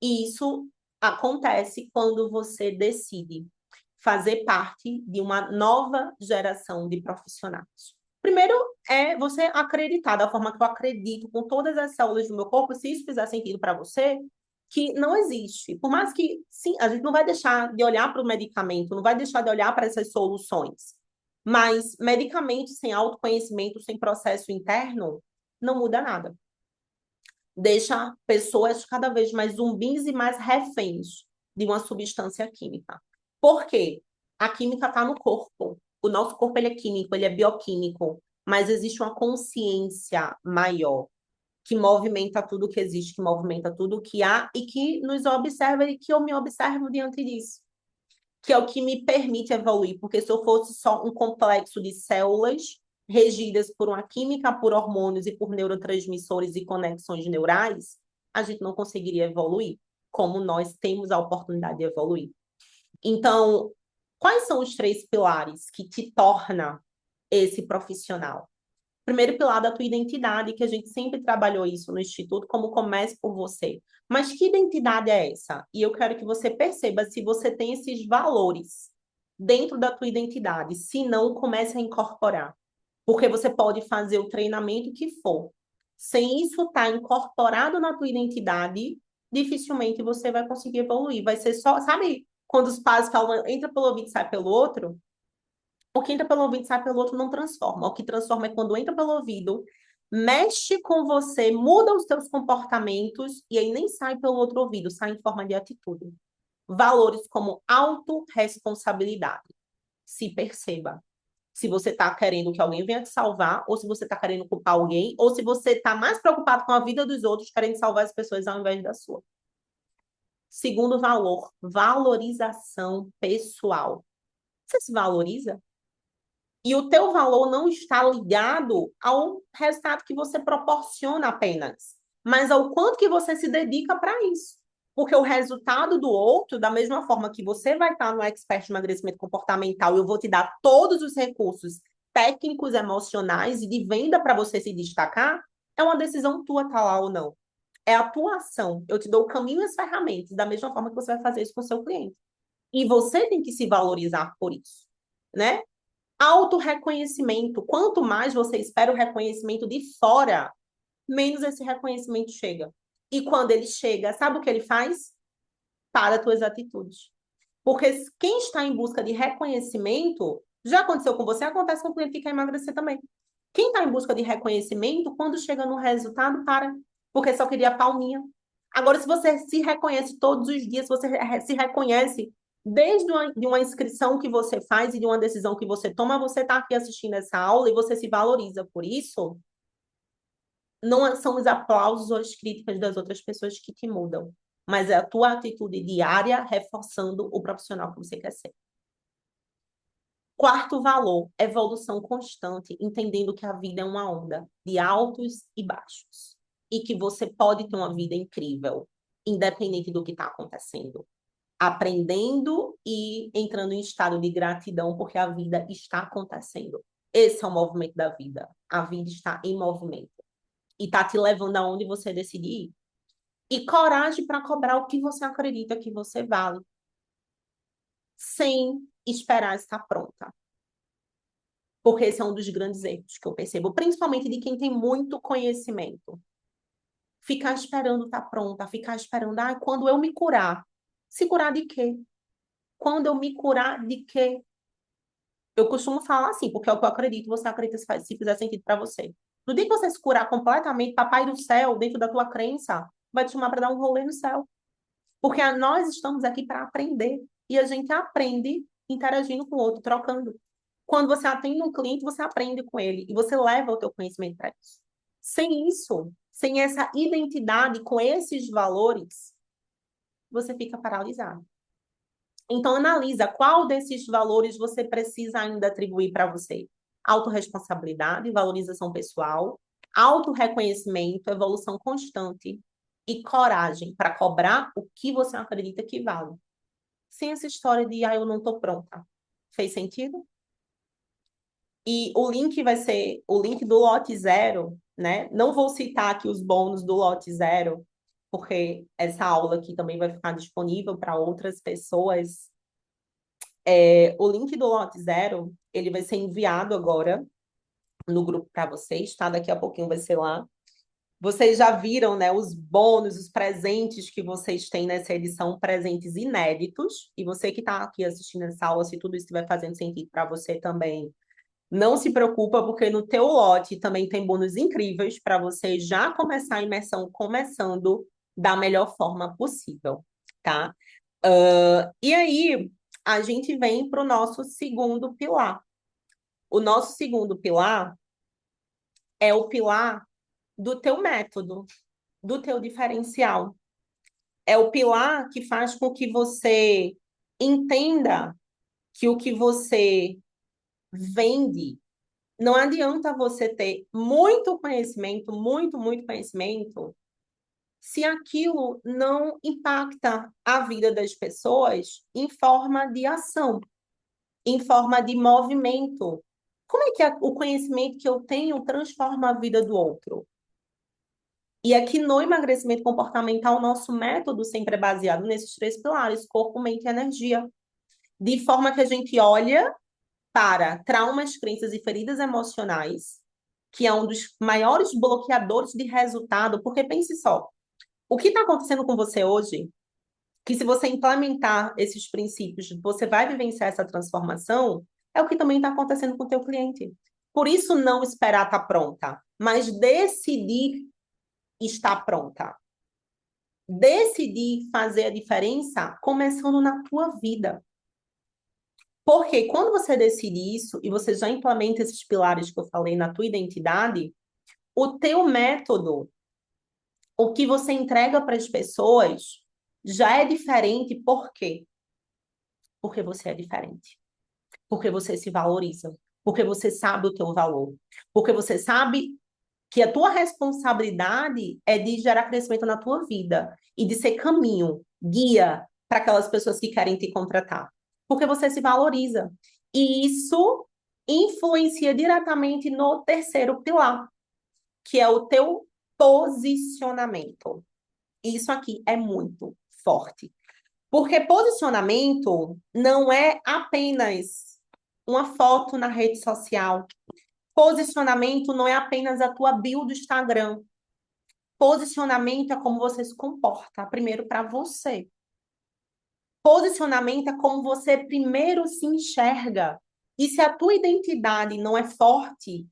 E isso acontece quando você decide fazer parte de uma nova geração de profissionais. Primeiro é você acreditar da forma que eu acredito, com todas as células do meu corpo, se isso fizer sentido para você, que não existe. Por mais que, sim, a gente não vai deixar de olhar para o medicamento, não vai deixar de olhar para essas soluções. Mas medicamento sem autoconhecimento, sem processo interno, não muda nada. Deixa pessoas cada vez mais zumbis e mais reféns de uma substância química. Por quê? A química está no corpo. O nosso corpo ele é químico, ele é bioquímico, mas existe uma consciência maior que movimenta tudo que existe, que movimenta tudo que há e que nos observa e que eu me observo diante disso. Que é o que me permite evoluir, porque se eu fosse só um complexo de células regidas por uma química, por hormônios e por neurotransmissores e conexões neurais, a gente não conseguiria evoluir, como nós temos a oportunidade de evoluir. Então, quais são os 3 pilares que te torna esse profissional? Primeiro pilar da tua identidade, que a gente sempre trabalhou isso no Instituto, como comece por você. Mas que identidade é essa? E eu quero que você perceba se você tem esses valores dentro da tua identidade. Se não, comece a incorporar. Porque você pode fazer o treinamento que for. Sem isso estar incorporado na tua identidade, dificilmente você vai conseguir evoluir. Vai ser só, sabe, quando os pais falam, entra pelo ouvido e sai pelo outro? O que entra pelo ouvido e sai pelo outro não transforma. O que transforma é quando entra pelo ouvido, mexe com você, muda os seus comportamentos e aí nem sai pelo outro ouvido, sai em forma de atitude. Valores como autorresponsabilidade. Se perceba. Se você está querendo que alguém venha te salvar, ou se você está querendo culpar alguém, ou se você está mais preocupado com a vida dos outros, querendo salvar as pessoas ao invés da sua. Segundo valor, valorização pessoal. Você se valoriza? E o teu valor não está ligado ao resultado que você proporciona apenas, mas ao quanto que você se dedica para isso. Porque o resultado do outro, da mesma forma que você vai estar no Expert de Emagrecimento Comportamental, eu vou te dar todos os recursos técnicos, emocionais e de venda para você se destacar, é uma decisão tua estar lá ou não. É a tua ação. Eu te dou o caminho e as ferramentas, da mesma forma que você vai fazer isso com o seu cliente. E você tem que se valorizar por isso, né? Auto-reconhecimento. Quanto mais você espera o reconhecimento de fora, menos esse reconhecimento chega. E quando ele chega, sabe o que ele faz? Para as tuas atitudes. Porque quem está em busca de reconhecimento, já aconteceu com você, acontece com o cliente que quer emagrecer também. Quem está em busca de reconhecimento, quando chega no resultado, para. Porque só queria palminha. Agora, se você se reconhece todos os dias, você se reconhece Desde de uma inscrição que você faz e de uma decisão que você toma, você está aqui assistindo essa aula e você se valoriza por isso, não são os aplausos ou as críticas das outras pessoas que te mudam, mas é a tua atitude diária reforçando o profissional que você quer ser. Quarto valor, evolução constante, entendendo que a vida é uma onda de altos e baixos e que você pode ter uma vida incrível, independente do que está acontecendo. Aprendendo e entrando em estado de gratidão porque a vida está acontecendo. Esse é o movimento da vida. A vida está em movimento e está te levando aonde você decidir ir. E coragem para cobrar o que você acredita que você vale, sem esperar estar pronta. Porque esse é um dos grandes erros que eu percebo, principalmente de quem tem muito conhecimento. Ficar esperando estar pronta, ficar esperando, quando eu me curar. Se curar de quê? Quando eu me curar de quê? Eu costumo falar assim, porque é o que eu acredito, você acredita se fizer sentido para você. No dia que você se curar completamente, Papai do Céu, dentro da tua crença, vai te chamar para dar um rolê no céu. Porque nós estamos aqui para aprender. E a gente aprende interagindo com o outro, trocando. Quando você atende um cliente, você aprende com ele. E você leva o teu conhecimento para isso. Sem isso, sem essa identidade com esses valores, você fica paralisado. Então, analisa qual desses valores você precisa ainda atribuir para você. Autorresponsabilidade, valorização pessoal, autorreconhecimento, evolução constante e coragem para cobrar o que você acredita que vale. Sem essa história de, eu não estou pronta. Fez sentido? E o link vai ser o link do lote zero, né? Não vou citar aqui os bônus do lote zero, porque essa aula aqui também vai ficar disponível para outras pessoas. O link do lote zero, ele vai ser enviado agora no grupo para vocês, tá? Daqui a pouquinho vai ser lá. Vocês já viram, né, os bônus, os presentes que vocês têm nessa edição, presentes inéditos. E você que está aqui assistindo essa aula, se tudo isso estiver fazendo sentido para você também, não se preocupa, porque no teu lote também tem bônus incríveis para você já começar a imersão começando da melhor forma possível, tá? E aí, a gente vem para o nosso segundo pilar. O nosso segundo pilar é o pilar do teu método, do teu diferencial. É o pilar que faz com que você entenda que o que você vende, não adianta você ter muito conhecimento, muito conhecimento, se aquilo não impacta a vida das pessoas em forma de ação, em forma de movimento. Como é que o conhecimento que eu tenho transforma a vida do outro? E aqui no emagrecimento comportamental, o nosso método sempre é baseado nesses três pilares: corpo, mente e energia. De forma que a gente olha para traumas, crenças e feridas emocionais, que é um dos maiores bloqueadores de resultado, porque pense só, o que está acontecendo com você hoje, que se você implementar esses princípios, você vai vivenciar essa transformação, é o que também está acontecendo com o teu cliente. Por isso, não esperar estar pronta, mas decidir estar pronta. Decidir fazer a diferença começando na tua vida. Porque quando você decide isso e você já implementa esses pilares que eu falei na tua identidade, o teu método, o que você entrega para as pessoas, já é diferente. Por quê? Porque você é diferente. Porque você se valoriza. Porque você sabe o teu valor. Porque você sabe que a tua responsabilidade é de gerar crescimento na tua vida e de ser caminho, guia para aquelas pessoas que querem te contratar. Porque você se valoriza. E isso influencia diretamente no terceiro pilar, que é o teu posicionamento. Isso aqui é muito forte. Porque posicionamento não é apenas uma foto na rede social. Posicionamento não é apenas a tua bio do Instagram. Posicionamento é como você se comporta, primeiro para você. Posicionamento é como você primeiro se enxerga. E se a tua identidade não é forte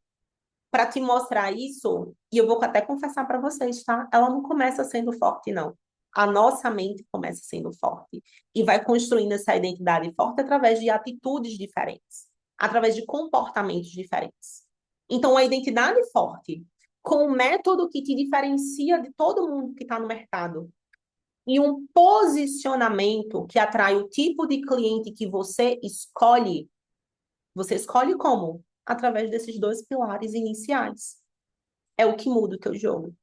para te mostrar isso, e eu vou até confessar para vocês, tá? Ela não começa sendo forte, não. A nossa mente começa sendo forte e vai construindo essa identidade forte através de atitudes diferentes, através de comportamentos diferentes. Então, a identidade forte, com um método que te diferencia de todo mundo que está no mercado, e um posicionamento que atrai o tipo de cliente que você escolhe como? Através desses dois pilares iniciais. É o que muda o teu jogo.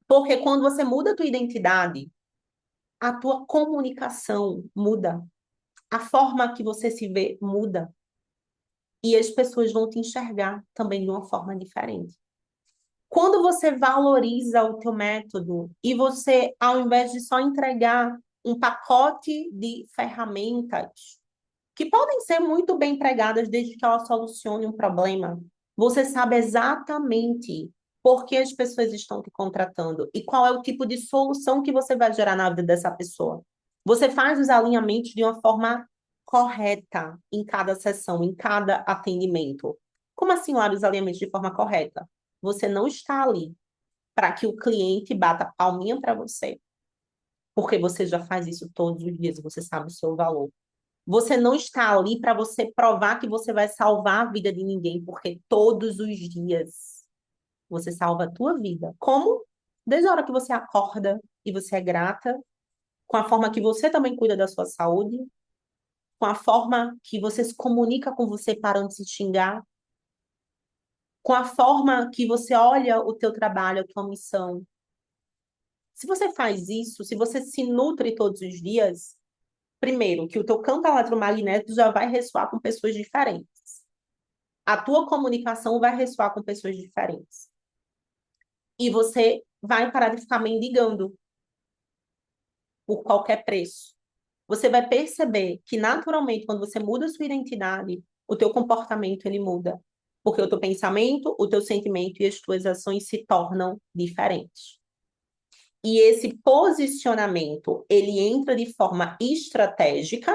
Porque quando você muda a tua identidade, a tua comunicação muda. A forma que você se vê muda. E as pessoas vão te enxergar também de uma forma diferente. Quando você valoriza o teu método e você, ao invés de só entregar um pacote de ferramentas que podem ser muito bem empregadas desde que ela solucione um problema, você sabe exatamente por que as pessoas estão te contratando e qual é o tipo de solução que você vai gerar na vida dessa pessoa. Você faz os alinhamentos de uma forma correta em cada sessão, em cada atendimento. Como assim, Lara, os alinhamentos de forma correta? Você não está ali para que o cliente bata palminha para você, porque você já faz isso todos os dias, você sabe o seu valor. Você não está ali para você provar que você vai salvar a vida de ninguém, porque todos os dias você salva a tua vida. Como? Desde a hora que você acorda e você é grata, com a forma que você também cuida da sua saúde, com a forma que você se comunica com você parando de se xingar, com a forma que você olha o teu trabalho, a tua missão. Se você faz isso, se você se nutre todos os dias, primeiro, que o teu campo eletromagnético já vai ressoar com pessoas diferentes. A tua comunicação vai ressoar com pessoas diferentes. E você vai parar de ficar mendigando por qualquer preço. Você vai perceber que, naturalmente, quando você muda a sua identidade, o teu comportamento, ele muda. Porque o teu pensamento, o teu sentimento e as tuas ações se tornam diferentes. E esse posicionamento, ele entra de forma estratégica,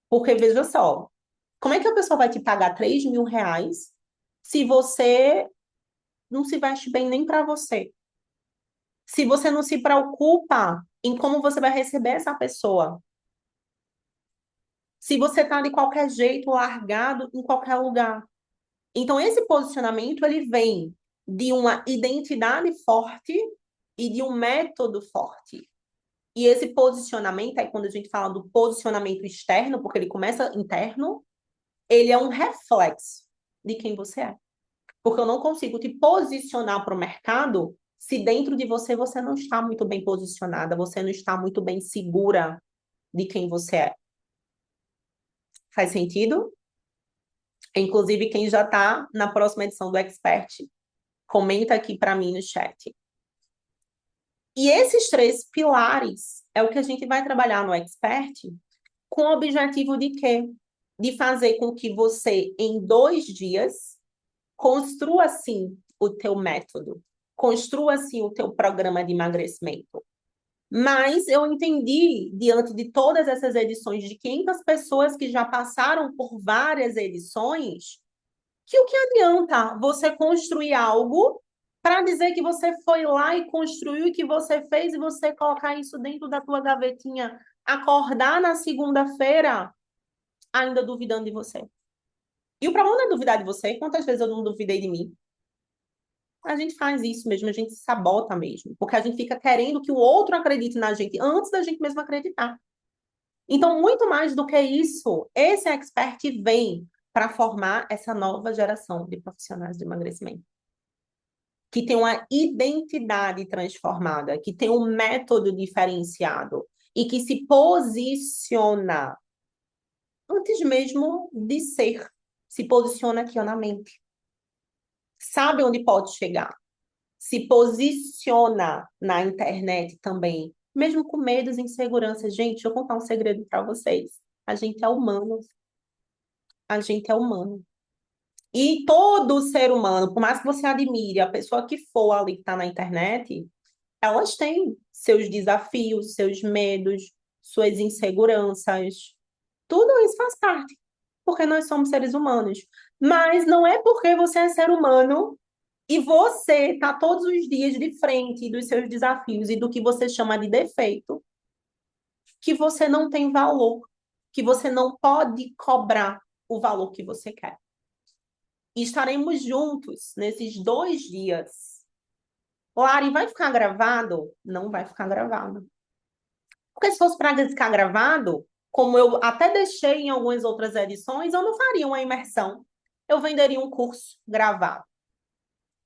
porque, veja só, como é que a pessoa vai te pagar 3.000 reais se você não se veste bem nem para você? Se você não se preocupa em como você vai receber essa pessoa? Se você está de qualquer jeito, largado em qualquer lugar? Então, esse posicionamento, ele vem de uma identidade forte e de um método forte. E esse posicionamento, aí quando a gente fala do posicionamento externo, porque ele começa interno, ele é um reflexo de quem você é. Porque eu não consigo te posicionar para o mercado se dentro de você você não está muito bem posicionada, você não está muito bem segura de quem você é. Faz sentido? Inclusive, quem já está na próxima edição do Expert, comenta aqui para mim no chat. E esses três pilares é o que a gente vai trabalhar no Expert com o objetivo de quê? De fazer com que você, em 2 dias, construa, assim, o teu método. Construa, assim, o teu programa de emagrecimento. Mas eu entendi, diante de todas essas edições, de 500 pessoas que já passaram por várias edições, que o que adianta você construir algo para dizer que você foi lá e construiu e que você fez e você colocar isso dentro da tua gavetinha, acordar na segunda-feira ainda duvidando de você. E o problema não é duvidar de você. Quantas vezes eu não duvidei de mim? A gente faz isso mesmo, a gente se sabota mesmo, porque a gente fica querendo que o outro acredite na gente antes da gente mesmo acreditar. Então, muito mais do que isso, esse expert vem para formar essa nova geração de profissionais de emagrecimento, que tem uma identidade transformada, que tem um método diferenciado e que se posiciona antes mesmo de ser, se posiciona aqui na mente. Sabe onde pode chegar. Se posiciona na internet também, mesmo com medos e inseguranças. Gente, deixa eu contar um segredo para vocês. A gente é humano. A gente é humano. E todo ser humano, por mais que você admire a pessoa que for ali que está na internet, elas têm seus desafios, seus medos, suas inseguranças. Tudo isso faz parte, porque nós somos seres humanos. Mas não é porque você é ser humano e você está todos os dias de frente dos seus desafios e do que você chama de defeito, que você não tem valor, que você não pode cobrar o valor que você quer. E estaremos juntos nesses 2 dias. Lari, vai ficar gravado? Não vai ficar gravado. Porque se fosse para ficar gravado, como eu até deixei em algumas outras edições, eu não faria uma imersão. Eu venderia um curso gravado.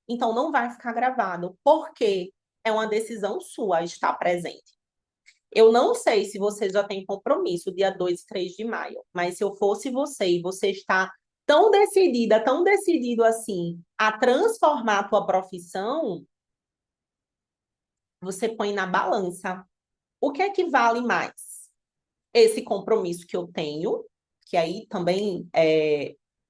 Então, não vai ficar gravado, porque é uma decisão sua estar presente. Eu não sei se você já tem compromisso dia 2 e 3 de maio, mas se eu fosse você e você está tão decidida, tão decidido assim, a transformar a tua profissão, você põe na balança. O que é que vale mais? Esse compromisso que eu tenho, que aí também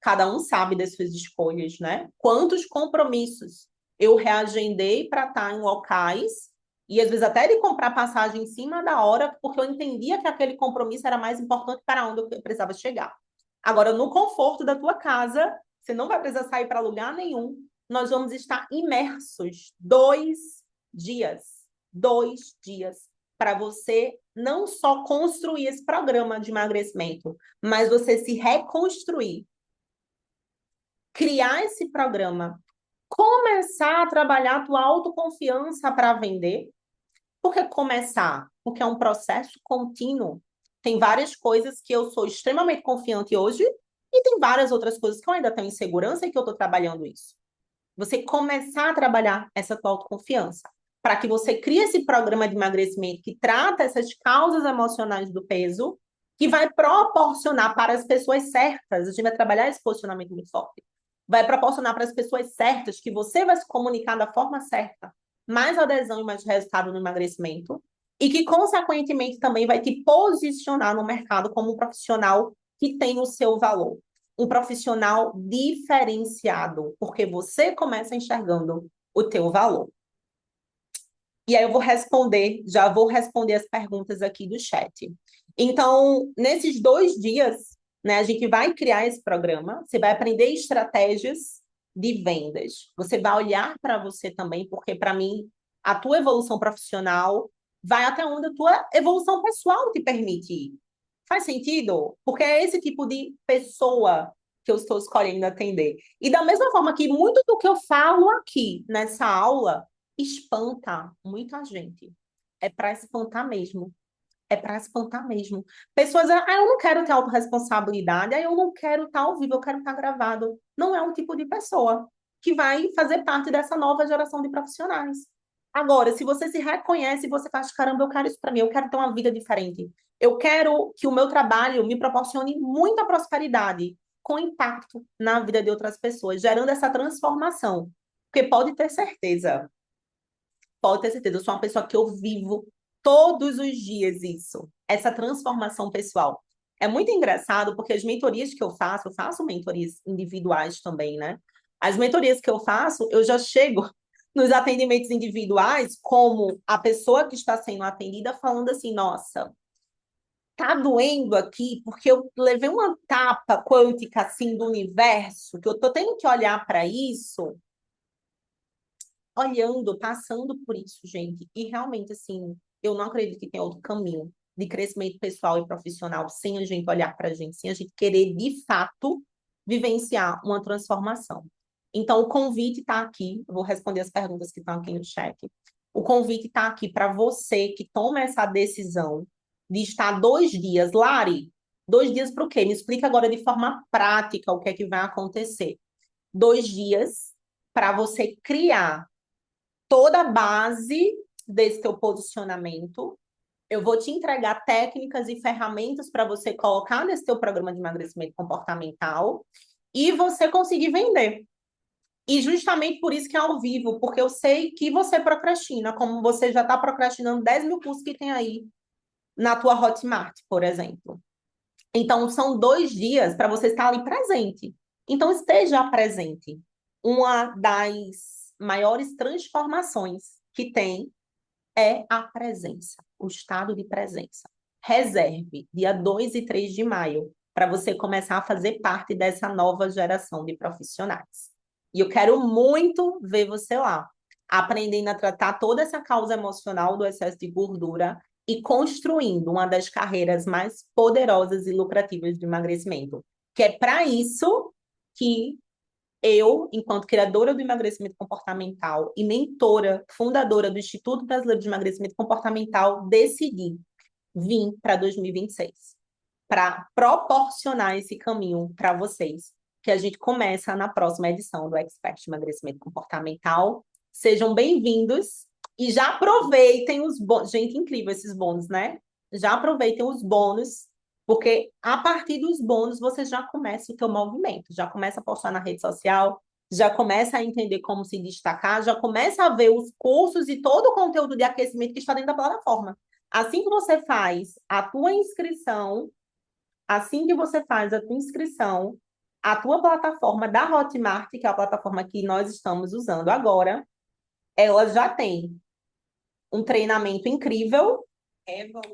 cada um sabe das suas escolhas, né? Quantos compromissos eu reagendei para estar em locais e às vezes até de comprar passagem em cima da hora, porque eu entendia que aquele compromisso era mais importante para onde eu precisava chegar. Agora, no conforto da tua casa, você não vai precisar sair para lugar nenhum. Nós vamos estar imersos 2 dias. 2 dias para você não só construir esse programa de emagrecimento, mas você se reconstruir, criar esse programa, começar a trabalhar a tua autoconfiança para vender. Por que começar? Porque é um processo contínuo. Tem várias coisas que eu sou extremamente confiante hoje e tem várias outras coisas que eu ainda tenho insegurança e que eu estou trabalhando isso. Você começar a trabalhar essa tua autoconfiança, para que você crie esse programa de emagrecimento que trata essas causas emocionais do peso, que vai proporcionar para as pessoas certas, a gente vai trabalhar esse posicionamento muito forte, vai proporcionar para as pessoas certas que você vai se comunicar da forma certa, mais adesão e mais resultado no emagrecimento, e que, consequentemente, também vai te posicionar no mercado como um profissional que tem o seu valor, um profissional diferenciado, porque você começa enxergando o teu valor. E aí eu vou responder, já vou responder as perguntas aqui do chat. Então, nesses 2 dias, né, a gente vai criar esse programa, você vai aprender estratégias de vendas. Você vai olhar para você também, porque para mim, a tua evolução profissional vai até onde a tua evolução pessoal te permite ir. Faz sentido? Porque é esse tipo de pessoa que eu estou escolhendo atender. E da mesma forma que muito do que eu falo aqui nessa aula espanta muita gente. É para espantar mesmo. É para espantar mesmo. Pessoas, eu não quero ter autorresponsabilidade, eu não quero estar ao vivo, eu quero estar gravado. Não é um tipo de pessoa que vai fazer parte dessa nova geração de profissionais. Agora, se você se reconhece, você faz, caramba, eu quero isso para mim, eu quero ter uma vida diferente. Eu quero que o meu trabalho me proporcione muita prosperidade, com impacto na vida de outras pessoas, gerando essa transformação. Porque pode ter certeza, eu sou uma pessoa que eu vivo todos os dias isso, essa transformação pessoal. É muito engraçado porque as mentorias que eu faço mentorias individuais também, né? As mentorias que eu faço, eu já chego nos atendimentos individuais como a pessoa que está sendo atendida falando assim, nossa, tá doendo aqui porque eu levei uma tapa quântica assim do universo, que eu tô tendo que olhar para isso olhando, passando por isso, gente. E realmente, assim, eu não acredito que tenha outro caminho de crescimento pessoal e profissional sem a gente olhar para a gente, sem a gente querer, de fato, vivenciar uma transformação. Então, o convite está aqui. Eu vou responder as perguntas que estão aqui no chat. O convite está aqui para você que toma essa decisão de estar 2 dias. Lari, 2 dias para o quê? Me explica agora de forma prática o que é que vai acontecer. 2 dias para você criar toda a base desse teu posicionamento. Eu vou te entregar técnicas e ferramentas para você colocar nesse teu programa de emagrecimento comportamental e você conseguir vender. E justamente por isso que é ao vivo, porque eu sei que você procrastina, como você já está procrastinando 10 mil cursos que tem aí na tua Hotmart, por exemplo. Então, são 2 dias para você estar ali presente. Então, esteja presente. Uma das maiores transformações que tem é a presença, o estado de presença. Reserve dia 2 e 3 de maio para você começar a fazer parte dessa nova geração de profissionais. E eu quero muito ver você lá, aprendendo a tratar toda essa causa emocional do excesso de gordura e construindo uma das carreiras mais poderosas e lucrativas de emagrecimento. Que é para isso que eu, enquanto criadora do emagrecimento comportamental e mentora, fundadora do Instituto Brasileiro de Emagrecimento Comportamental, decidi vir para 2026 para proporcionar esse caminho para vocês, que a gente começa na próxima edição do Expert Emagrecimento Comportamental. Sejam bem-vindos e já aproveitem os bônus. Gente, incrível esses bônus, né? Já aproveitem os bônus, porque a partir dos bônus você já começa o teu movimento, já começa a postar na rede social, já começa a entender como se destacar, já começa a ver os cursos e todo o conteúdo de aquecimento que está dentro da plataforma. Assim que você faz a tua inscrição, assim que você faz a tua inscrição, a tua plataforma da Hotmart, que é a plataforma que nós estamos usando agora, ela já tem um treinamento incrível,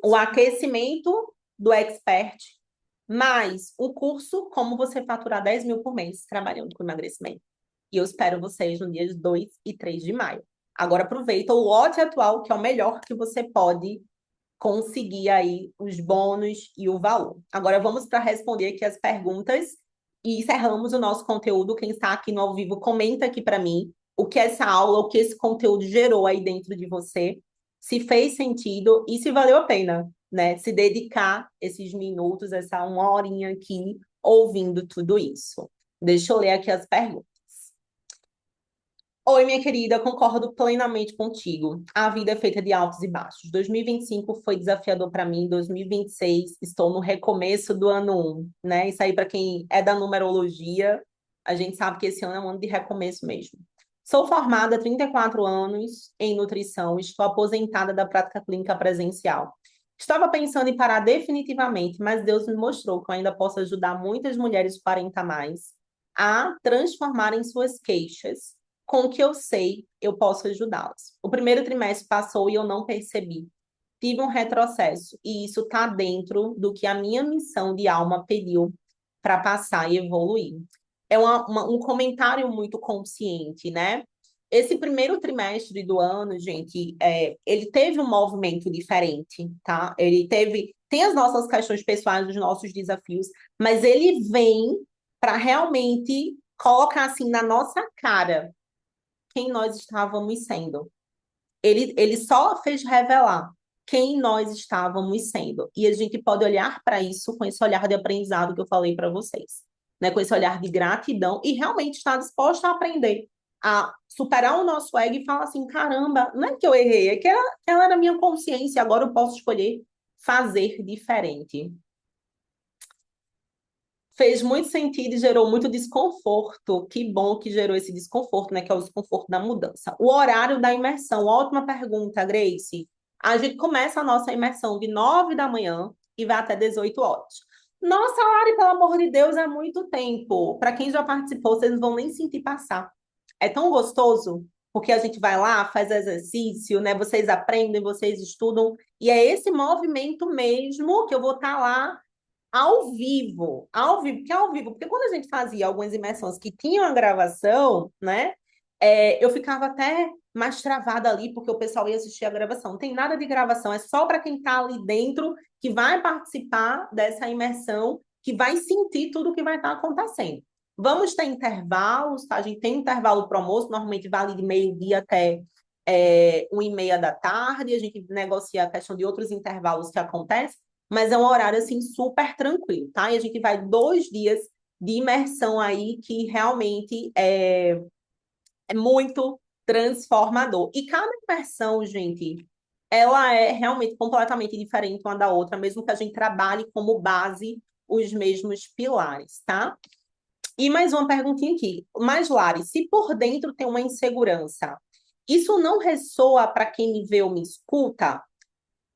o aquecimento do Expert, mais o curso Como Você Faturar 10 mil por mês trabalhando com emagrecimento. E eu espero vocês no dias 2 e 3 de maio. Agora aproveita o lote atual, que é o melhor que você pode conseguir aí os bônus e o valor. Agora vamos para responder aqui as perguntas e encerramos o nosso conteúdo. Quem está aqui no ao vivo, comenta aqui para mim o que essa aula, o que esse conteúdo gerou aí dentro de você, se fez sentido e se valeu a pena, né? Se dedicar esses minutos, essa uma horinha aqui, ouvindo tudo isso. Deixa eu ler aqui as perguntas. Oi, minha querida, concordo plenamente contigo. A vida é feita de altos e baixos. 2025 foi desafiador para mim, 2026 estou no recomeço do ano 1, né? Isso aí para quem é da numerologia, a gente sabe que esse ano é um ano de recomeço mesmo. Sou formada há 34 anos em nutrição, estou aposentada da prática clínica presencial. Estava pensando em parar definitivamente, mas Deus me mostrou que eu ainda posso ajudar muitas mulheres de 40 a mais a transformarem suas queixas com o que eu sei, eu posso ajudá-las. O primeiro trimestre passou e eu não percebi. Tive um retrocesso, e isso está dentro do que a minha missão de alma pediu para passar e evoluir. É um comentário muito consciente, né? Esse primeiro trimestre do ano, gente, ele teve um movimento diferente, tá? Ele teve, tem as nossas questões pessoais, os nossos desafios, mas ele vem para realmente colocar assim na nossa cara quem nós estávamos sendo. Ele só fez revelar quem nós estávamos sendo. E a gente pode olhar para isso com esse olhar de aprendizado que eu falei para vocês, né? Com esse olhar de gratidão e realmente estar disposto a aprender, a superar o nosso ego e falar assim, caramba, não é que eu errei, é que ela era a minha consciência, agora eu posso escolher fazer diferente. Fez muito sentido e gerou muito desconforto. Que bom que gerou esse desconforto, né? Que é o desconforto da mudança. O horário da imersão. Ótima pergunta, Grace. A gente começa a nossa imersão de 9 da manhã e vai até 18 horas. Nossa, Lari, pelo amor de Deus, é muito tempo. Para quem já participou, vocês não vão nem sentir passar. É tão gostoso, porque a gente vai lá, faz exercício, né? Vocês aprendem, vocês estudam. E é esse movimento mesmo que eu vou estar lá porque é ao vivo, porque quando a gente fazia algumas imersões que tinham a gravação, né, eu ficava até mais travada ali, porque o pessoal ia assistir a gravação. Não tem nada de gravação, é só para quem está ali dentro, que vai participar dessa imersão, que vai sentir tudo o que vai estar acontecendo. Vamos ter intervalos, tá? A gente tem intervalo para almoço, normalmente vale de meio-dia até 1h30 da tarde, a gente negocia a questão de outros intervalos que acontecem, mas é um horário, assim, super tranquilo, tá? E a gente vai 2 dias de imersão aí que realmente é muito transformador. E cada imersão, gente, ela é realmente completamente diferente uma da outra, mesmo que a gente trabalhe como base os mesmos pilares, tá? E mais uma perguntinha aqui. Mas, Lari, se por dentro tem uma insegurança, isso não ressoa para quem me vê ou me escuta?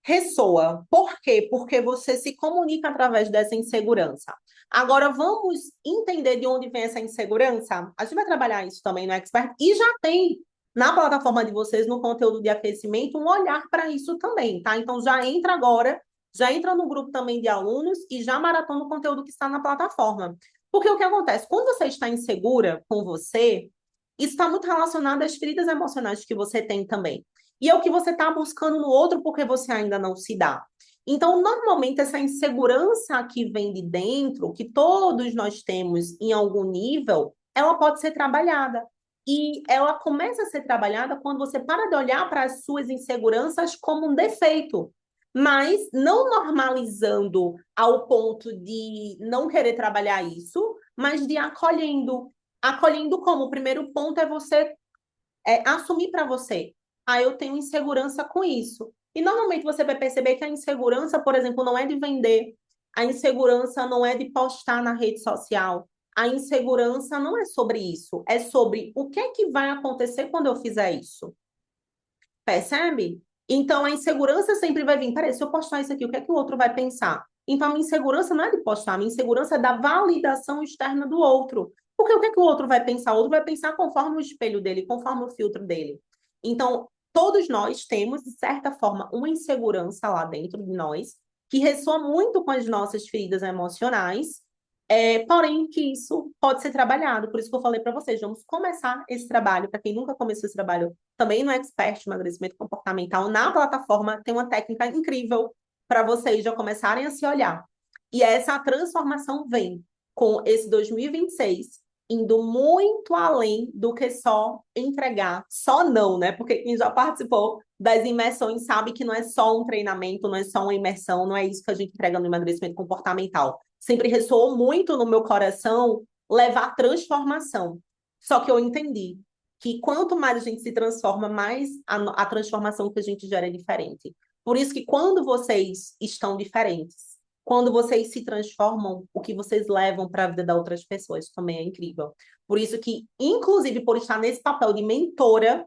Ressoa. Por quê? Porque você se comunica através dessa insegurança. Agora, vamos entender de onde vem essa insegurança? A gente vai trabalhar isso também no Expert e já tem na plataforma de vocês, no conteúdo de aquecimento, um olhar para isso também, tá? Então, já entra agora, já entra no grupo também de alunos e já maratona o conteúdo que está na plataforma. Porque o que acontece? Quando você está insegura com você, Isso está muito relacionado às feridas emocionais que você tem também. E é o que você está buscando no outro porque você ainda não se dá. Então, normalmente, essa insegurança que vem de dentro, que todos nós temos em algum nível, ela pode ser trabalhada. E ela começa a ser trabalhada quando você para de olhar para as suas inseguranças como um defeito, mas não normalizando ao ponto de não querer trabalhar isso, mas de acolhendo. Acolhendo como? O primeiro ponto é você assumir para você. Ah, eu tenho insegurança com isso. E normalmente você vai perceber que a insegurança, por exemplo, não é de vender, a insegurança não é de postar na rede social, a insegurança não é sobre isso, é sobre o que é que vai acontecer quando eu fizer isso. Percebe? Então a insegurança sempre vai vir. Peraí, se eu postar isso aqui, o que é que o outro vai pensar? Então a minha insegurança não é de postar, a minha insegurança é da validação externa do outro. Porque o que é que o outro vai pensar? O outro vai pensar conforme o espelho dele, conforme o filtro dele. Então, todos nós temos, de certa forma, uma insegurança lá dentro de nós, que ressoa muito com as nossas feridas emocionais, porém que isso pode ser trabalhado. Por isso que eu falei para vocês, vamos começar esse trabalho. Para quem nunca começou esse trabalho, também no Expert de Emagrecimento Comportamental, na plataforma tem uma técnica incrível para vocês já começarem a se olhar. E essa transformação vem com esse 2026 indo muito além do que só entregar, só não, né? Porque quem já participou das imersões sabe que não é só um treinamento, não é só uma imersão, não é isso que a gente entrega no emagrecimento comportamental. Sempre ressoou muito no meu coração levar transformação. Só que eu entendi que quanto mais a gente se transforma, mais a transformação que a gente gera é diferente. Por isso que quando vocês estão diferentes, quando vocês se transformam, o que vocês levam para a vida das outras pessoas também é incrível. Por isso que, inclusive, por estar nesse papel de mentora,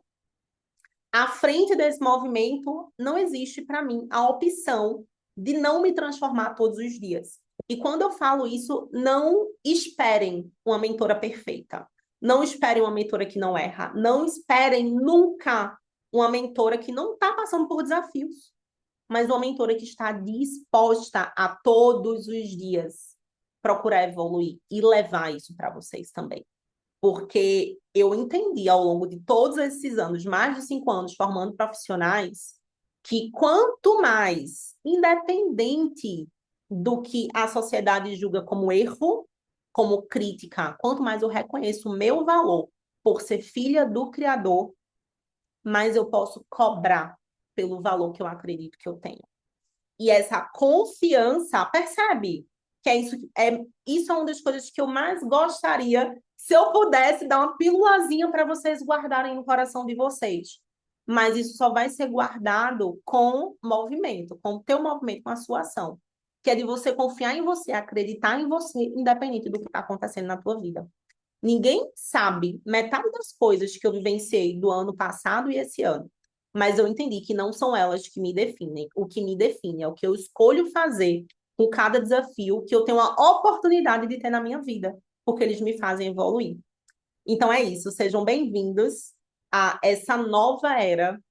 à frente desse movimento, não existe para mim a opção de não me transformar todos os dias. E quando eu falo isso, não esperem uma mentora perfeita. Não esperem uma mentora que não erra. Não esperem nunca uma mentora que não está passando por desafios, mas uma mentora que está disposta a todos os dias procurar evoluir e levar isso para vocês também. Porque eu entendi ao longo de todos esses anos, mais de 5 anos formando profissionais, que quanto mais, independente do que a sociedade julga como erro, como crítica, quanto mais eu reconheço o meu valor por ser filha do Criador, mais eu posso cobrar pelo valor que eu acredito que eu tenho. E essa confiança, percebe? Que isso é uma das coisas que eu mais gostaria, se eu pudesse dar uma pílulazinha para vocês guardarem no coração de vocês. Mas isso só vai ser guardado com movimento, com o teu movimento, com a sua ação. Que é de você confiar em você, acreditar em você, independente do que está acontecendo na tua vida. Ninguém sabe metade das coisas que eu vivenciei do ano passado e esse ano. Mas eu entendi que não são elas que me definem. O que me define é o que eu escolho fazer com cada desafio que eu tenho a oportunidade de ter na minha vida, porque eles me fazem evoluir. Então é isso. Sejam bem-vindos a essa nova era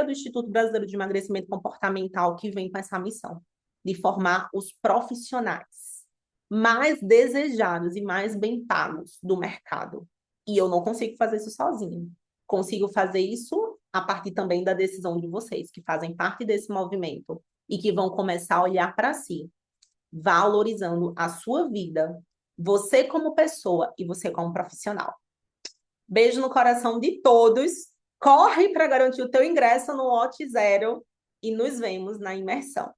do Instituto Brasileiro de Emagrecimento Comportamental que vem com essa missão de formar os profissionais mais desejados e mais bem pagos do mercado. E eu não consigo fazer isso sozinho. Consigo fazer isso a partir também da decisão de vocês, que fazem parte desse movimento e que vão começar a olhar para si, valorizando a sua vida, você como pessoa e você como profissional. Beijo no coração de todos. Corre para garantir o teu ingresso no Lote Zero e nos vemos na imersão.